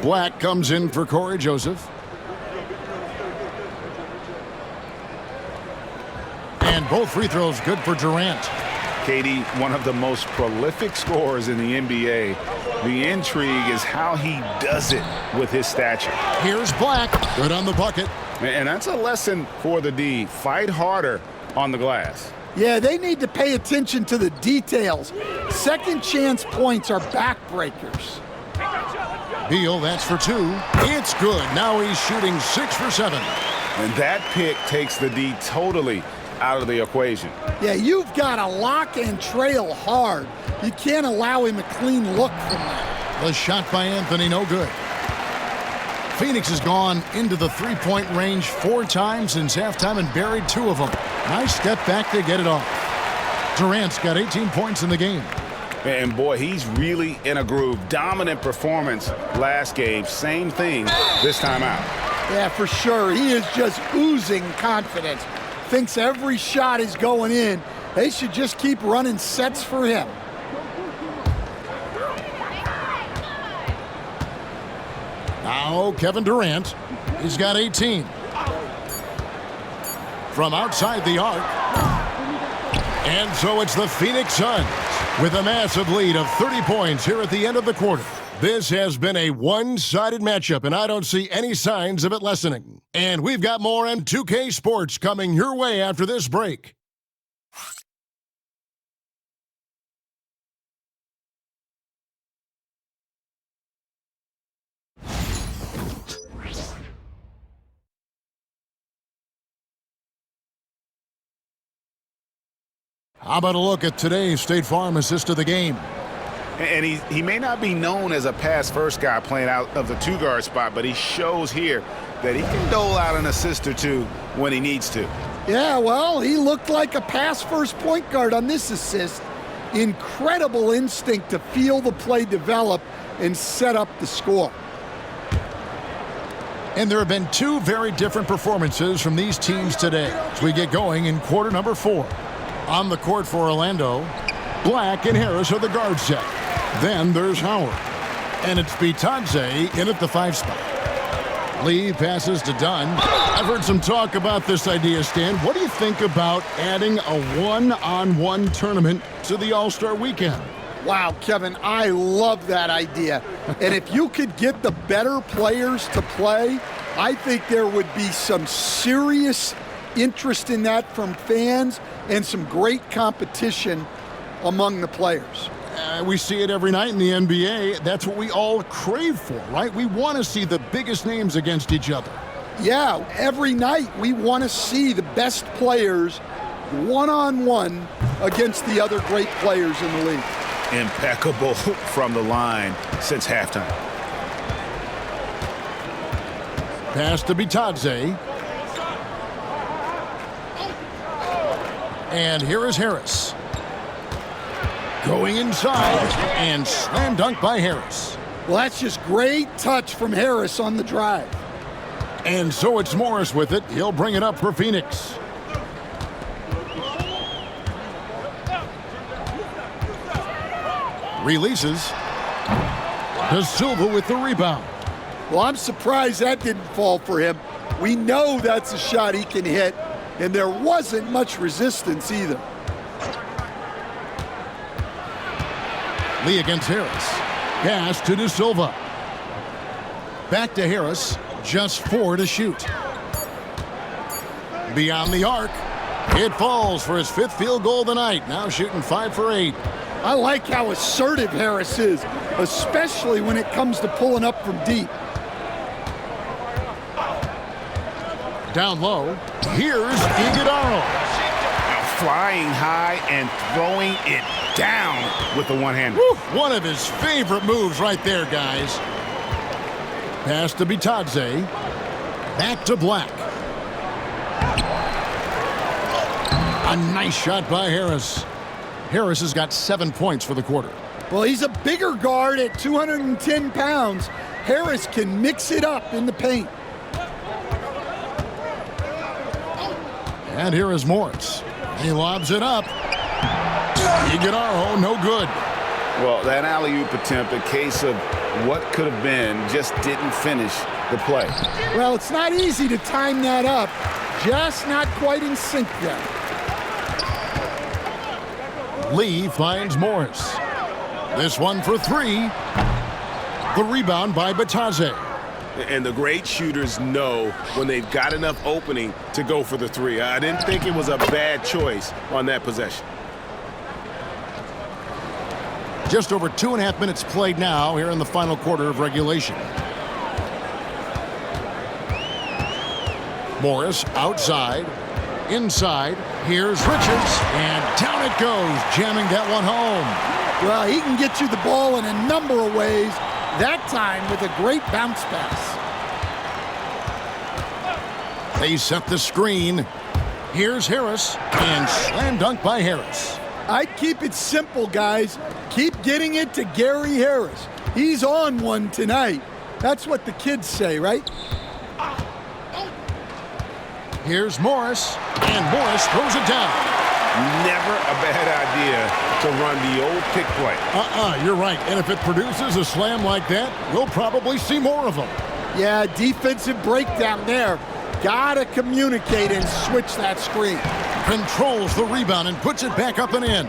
Black comes in for Corey Joseph. And both free throws good for Durant. KD, one of the most prolific scorers in the NBA. The intrigue is how he does it with his stature. Here's Black. Good on the bucket. And that's a lesson for the D. Fight harder on the glass. Yeah, they need to pay attention to the details. Second chance points are backbreakers. Beal, that's for 2. It's good. Now he's shooting 6 for 7. And that pick takes the D totally out of the equation. Yeah, you've got to lock and trail hard. You can't allow him a clean look from that. The shot by Anthony, no good. Phoenix has gone into the three-point range 4 times since halftime and buried 2 of them. Nice step back to get it off. Durant's got 18 points in the game. And boy, he's really in a groove. Dominant performance last game. Same thing this time out. Yeah, for sure. He is just oozing confidence. Thinks every shot is going in. They should just keep running sets for him. Now Kevin Durant. He's got 18. From outside the arc. And so it's the Phoenix Suns with a massive lead of 30 points here at the end of the quarter. This has been a one-sided matchup, and I don't see any signs of it lessening. And we've got more M2K Sports coming your way after this break. How about a look at today's State Farm assist of the game? And he may not be known as a pass-first guy playing out of the 2-guard spot, but he shows here that he can dole out an assist or 2 when he needs to. Yeah, well, he looked like a pass-first point guard on this assist. Incredible instinct to feel the play develop and set up the score. And there have been 2 very different performances from these teams today as we get going in quarter number 4. On the court for Orlando, Black and Harris are the guard set. Then there's Howard. And it's Bitadze in at the 5 spot. Lee passes to Dunn. I've heard some talk about this idea, Stan. What do you think about adding a one-on-one tournament to the All-Star Weekend? Wow, Kevin, I love that idea. And if you could get the better players to play, I think there would be some serious interest in that from fans and some great competition among the players. We see it every night in the NBA. That's what we all crave for, right? We want to see the biggest names against each other. Yeah, every night we want to see the best players one-on-one against the other great players in the league. Impeccable from the line since halftime. Pass to Bitadze. And here is Harris. Going inside and slam dunk by Harris. Well, that's just great touch from Harris on the drive. And so it's Morris with it. He'll bring it up for Phoenix. Releases. De Silva with the rebound. Well, I'm surprised that didn't fall for him. We know that's a shot he can hit, and there wasn't much resistance either. Lee against Harris. Pass to De Silva. Back to Harris. Just 4 to shoot. Beyond the arc. It falls for his 5th field goal of the night. Now shooting 5 for 8. I like how assertive Harris is, especially when it comes to pulling up from deep. Down low. Here's Iguodala. Flying high and throwing it down with the one-hander. One of his favorite moves right there, guys. Pass to Bitadze. Back to Black. A nice shot by Harris. Harris has got 7 points for the quarter. Well, he's a bigger guard at 210 pounds. Harris can mix it up in the paint. And here is Morris. He lobs it up. Iguodala, no good. Well, that alley-oop attempt, a case of what could have been, just didn't finish the play. Well, it's not easy to time that up. Just not quite in sync there. Lee finds Morris. This one for 3. The rebound by Bitadze. And the great shooters know when they've got enough opening to go for the 3. I didn't think it was a bad choice on that possession. Just over 2.5 minutes played now here in the final quarter of regulation. Morris outside. Inside. Here's Richards. And down it goes, jamming that one home. Well, he can get you the ball in a number of ways. That time with a great bounce pass. They set the screen. Here's Harris. And slam dunk by Harris. I'd keep it simple, guys. Keep getting it to Gary Harris. He's on one tonight. That's what the kids say, right? Here's Morris. And Morris throws it down. Never a bad idea to run the old pick play. You're right. And if it produces a slam like that, we'll probably see more of them. Yeah, defensive breakdown there. Gotta communicate and switch that screen. Controls the rebound and puts it back up and in.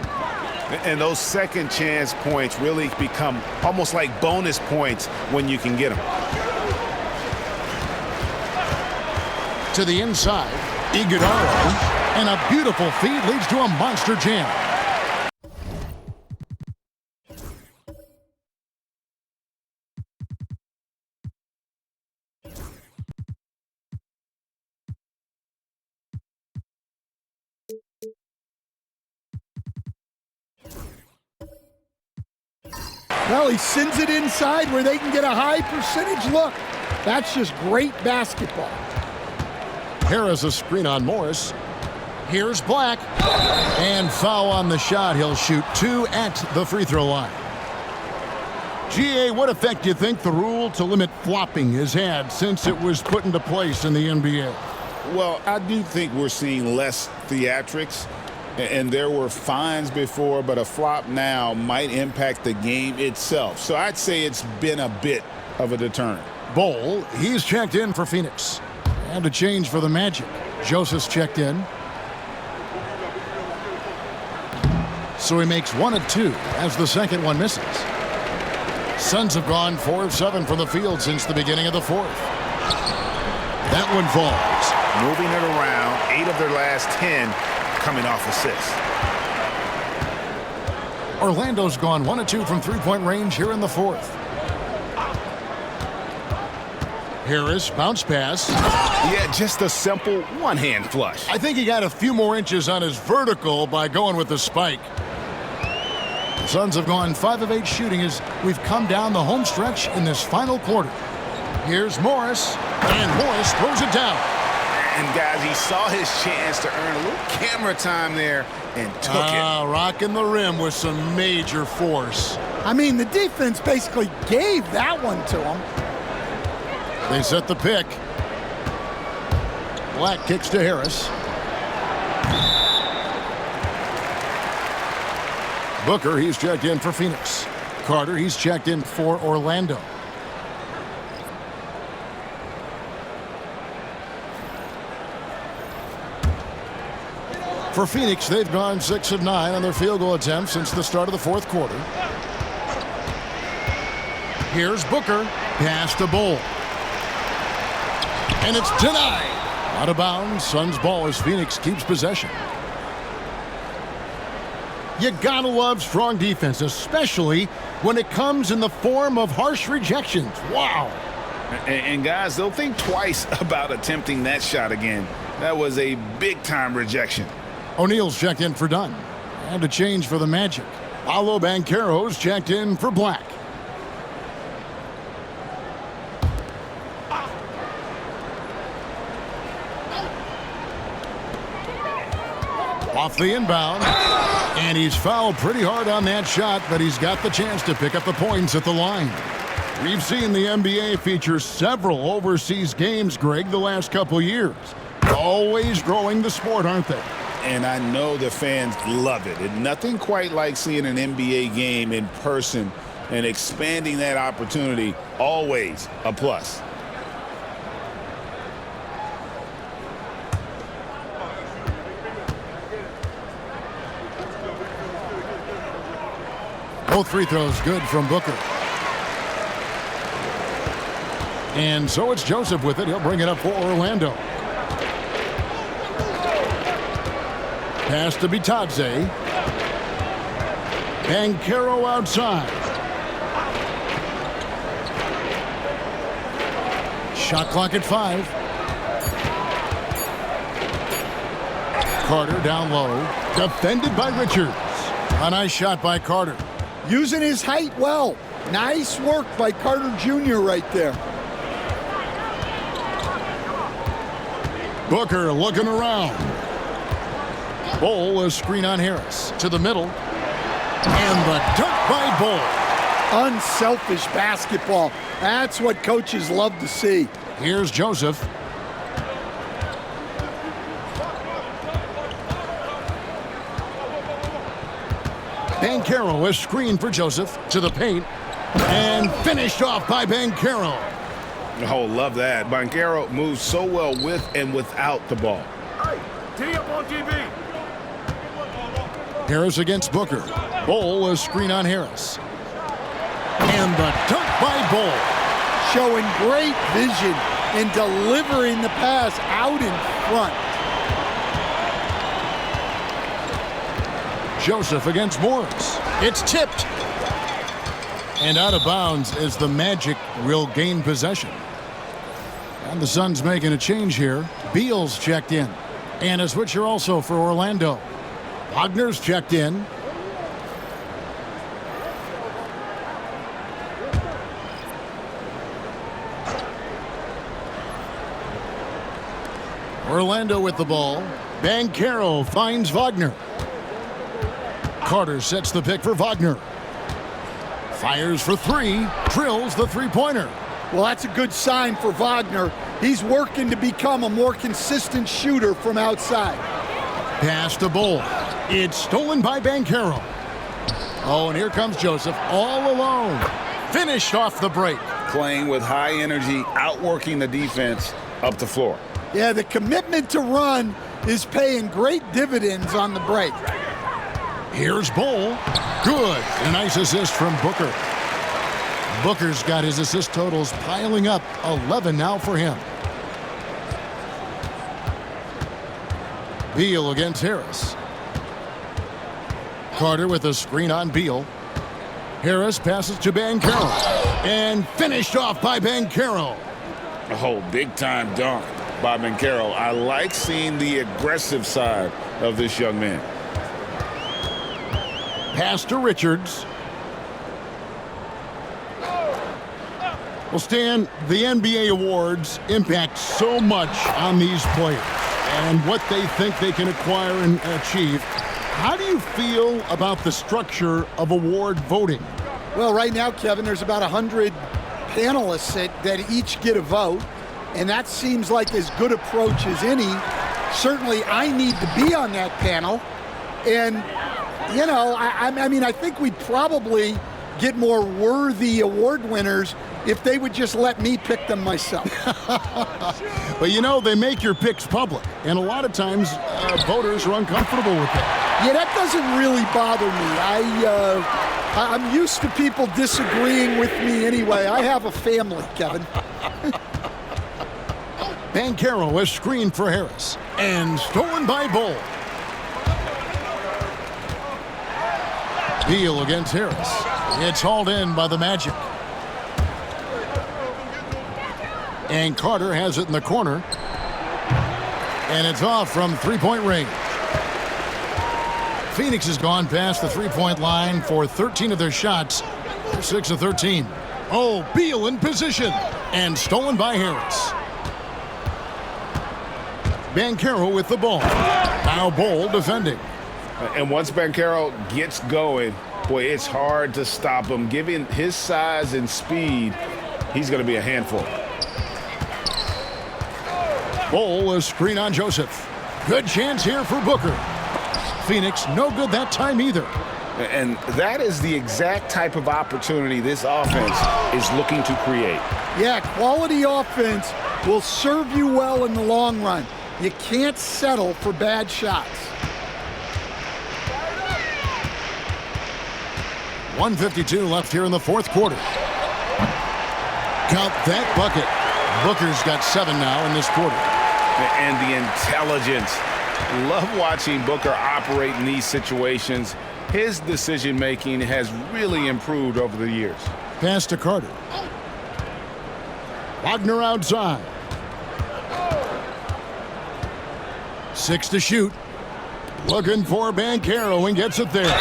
And those second chance points really become almost like bonus points when you can get them. To the inside, Iguodala. And a beautiful feed leads to a monster jam. Well, he sends it inside where they can get a high percentage look. That's just great basketball. Harris a screen on Morris. Here's Black. And foul on the shot. He'll shoot 2 at the free throw line. GA, what effect do you think the rule to limit flopping has had since it was put into place in the NBA? Well, I do think we're seeing less theatrics. And there were fines before, but a flop now might impact the game itself. So I'd say it's been a bit of a deterrent. Bol, he's checked in for Phoenix. And a change for the Magic. Joseph's checked in. So he makes 1 of 2 as the second one misses. Suns have gone 4 of 7 from the field since the beginning of the 4th. That one falls. Moving it around, 8 of their last 10 coming off assists. Orlando's gone 1 of 2 from three-point range here in the 4th. Harris, bounce pass. Yeah, just a simple one-hand flush. I think he got a few more inches on his vertical by going with the spike. The Suns have gone 5 of 8 shooting as we've come down the home stretch in this final quarter. Here's Morris, and Morris throws it down. And, guys, he saw his chance to earn a little camera time there and took it. Rocking the rim with some major force. I mean, the defense basically gave that one to him. They set the pick. Black kicks to Harris. Booker, he's checked in for Phoenix. Carter, he's checked in for Orlando. For Phoenix, they've gone 6 of 9 on their field goal attempts since the start of the fourth quarter. Here's Booker. Pass to Bull. And it's denied. Out of bounds. Suns ball as Phoenix keeps possession. You gotta love strong defense, especially when it comes in the form of harsh rejections. Wow. And guys, they'll think twice about attempting that shot again. That was a big-time rejection. O'Neal's checked in for Dunn. And a change for the Magic. Paolo Banchero's checked in for Black. Off the inbound. And he's fouled pretty hard on that shot, but he's got the chance to pick up the points at the line. We've seen the NBA feature several overseas games, Greg, the last couple years. Always growing the sport, aren't they? And I know the fans love it. And nothing quite like seeing an NBA game in person and expanding that opportunity. Always a plus. Both free throws good from Booker. And so it's Joseph with it. He'll bring it up for Orlando. Pass to Bitadze. Banchero outside. Shot clock at 5. Carter down low. Defended by Richards. A nice shot by Carter. Using his height well. Nice work by Carter Jr. right there. Booker looking around. Bull, a screen on Harris. To the middle. And the dunk by Bull. Unselfish basketball. That's what coaches love to see. Here's Joseph. Banchero, a screen for Joseph. To the paint. And finished off by Banchero. Oh, love that. Banchero moves so well with and without the ball. Hey, tee up on TV. Harris against Booker. Bull, a screen on Harris. And the dunk by Bull. Showing great vision in delivering the pass out in front. Joseph against Morris. It's tipped. And out of bounds as the Magic will gain possession. And the Suns making a change here. Beal's checked in. And a switcher also for Orlando. Wagner's checked in. Orlando with the ball. Banchero finds Wagner. Carter sets the pick for Wagner. Fires for 3. Drills the three-pointer. Well, that's a good sign for Wagner. He's working to become a more consistent shooter from outside. Pass to Bull. It's stolen by Banchero. Oh, and here comes Joseph all alone. Finished off the break. Playing with high energy, outworking the defense up the floor. Yeah, the commitment to run is paying great dividends on the break. Here's Bull. Good. A nice assist from Booker. Booker's got his assist totals piling up. 11 now for him. Beal against Harris. Carter with a screen on Beal. Harris passes to Banchero. And finished off by Banchero. Oh, big-time dunk by Banchero. I like seeing the aggressive side of this young man. Pass to Richards. Well, Stan, the NBA awards impact so much on these players and what they think they can acquire and achieve. How do you feel about the structure of award voting? Well, right now, Kevin, there's about 100 panelists that each get a vote, and that seems like as good approach as any. Certainly, I need to be on that panel, and, you know, I mean, I think we'd probably get more worthy award winners if they would just let me pick them myself. But, you know, they make your picks public, and a lot of times voters are uncomfortable with that. Yeah, that doesn't really bother me. I'm used to people disagreeing with me anyway. I have a family, Kevin. Banchero is screened for Harris and stolen by Bol. Beal against Harris. It's hauled in by the Magic. And Carter has it in the corner. And it's off from three-point range. Phoenix has gone past the three-point line for 13 of their shots. They're 6 of 13. Oh, Beal in position. And stolen by Harris. Banchero with the ball. Now Bol defending. And once Banchero gets going, boy, it's hard to stop him. Given his size and speed, he's going to be a handful. Bol, a screen on Joseph. Good chance here for Booker. Phoenix, no good that time either. And that is the exact type of opportunity this offense is looking to create. Yeah, quality offense will serve you well in the long run. You can't settle for bad shots. 1:52 left here in the fourth quarter. Count that bucket. Booker's got 7 now in this quarter. And the intelligence. Love watching Booker operate in these situations. His decision-making has really improved over the years. Pass to Carter. Wagner outside. 6 to shoot. Looking for Banchero and gets it there.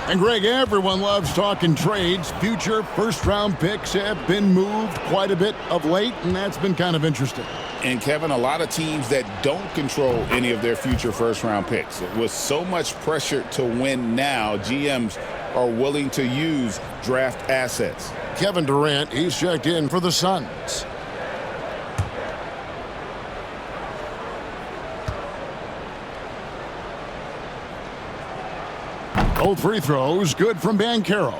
And Greg, everyone loves talking trades. Future first-round picks have been moved quite a bit of late, and that's been kind of interesting. And, Kevin, a lot of teams that don't control any of their future first-round picks. With so much pressure to win now, GMs are willing to use draft assets. Kevin Durant, he's checked in for the Suns. Both free throws good from Banchero.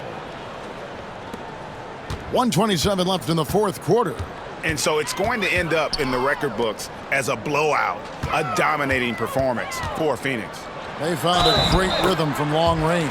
1:27 left in the fourth quarter. And so it's going to end up in the record books as a blowout, a dominating performance for Phoenix. They found a great rhythm from long range.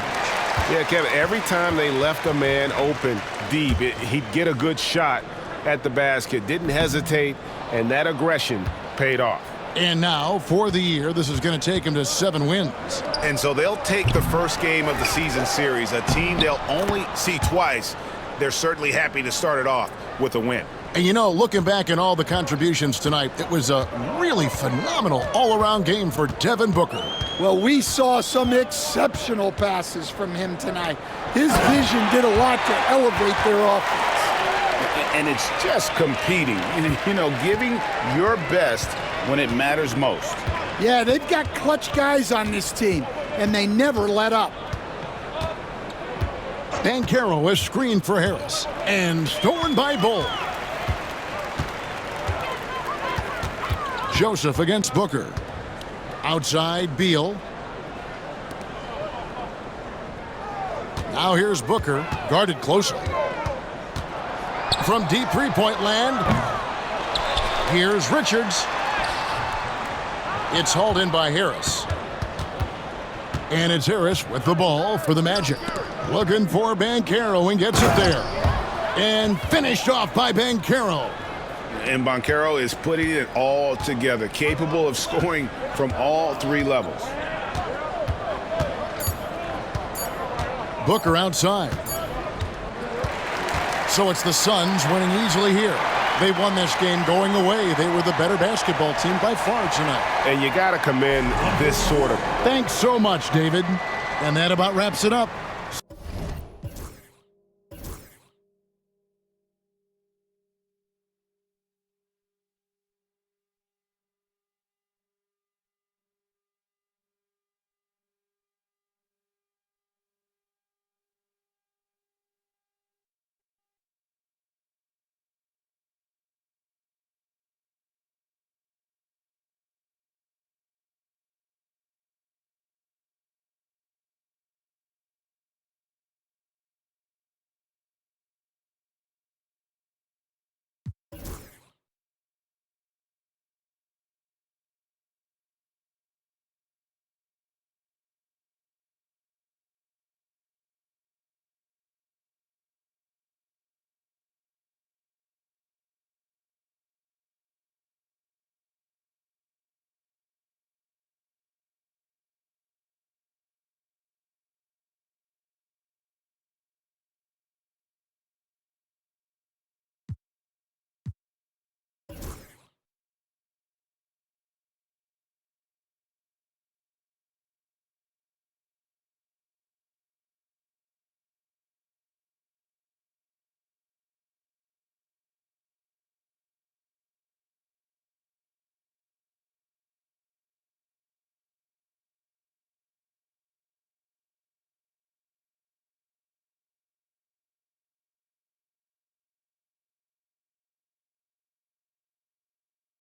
Yeah, Kevin, every time they left a man open deep, he'd get a good shot at the basket. Didn't hesitate, and that aggression paid off. And now, for the year, this is going to take him to 7 wins. And so they'll take the first game of the season series, a team they'll only see twice. They're certainly happy to start it off with a win. And, you know, looking back at all the contributions tonight, it was a really phenomenal all-around game for Devin Booker. Well, we saw some exceptional passes from him tonight. His vision did a lot to elevate their offense. And it's just competing, you know, giving your best when it matters most. Yeah, they've got clutch guys on this team, and they never let up. Banchero is screened for Harris and stolen by Bol. Joseph against Booker. Outside, Beal. Now here's Booker, guarded closely. From deep three-point land, here's Richards. It's hauled in by Harris. And it's Harris with the ball for the Magic. Looking for Banchero and gets it there. And finished off by Banchero. And Banchero is putting it all together, capable of scoring from all 3 levels. Booker outside. So it's the Suns winning easily here. They won this game going away. They were the better basketball team by far tonight. And you got to commend this sort of. Thanks so much, David. And that about wraps it up.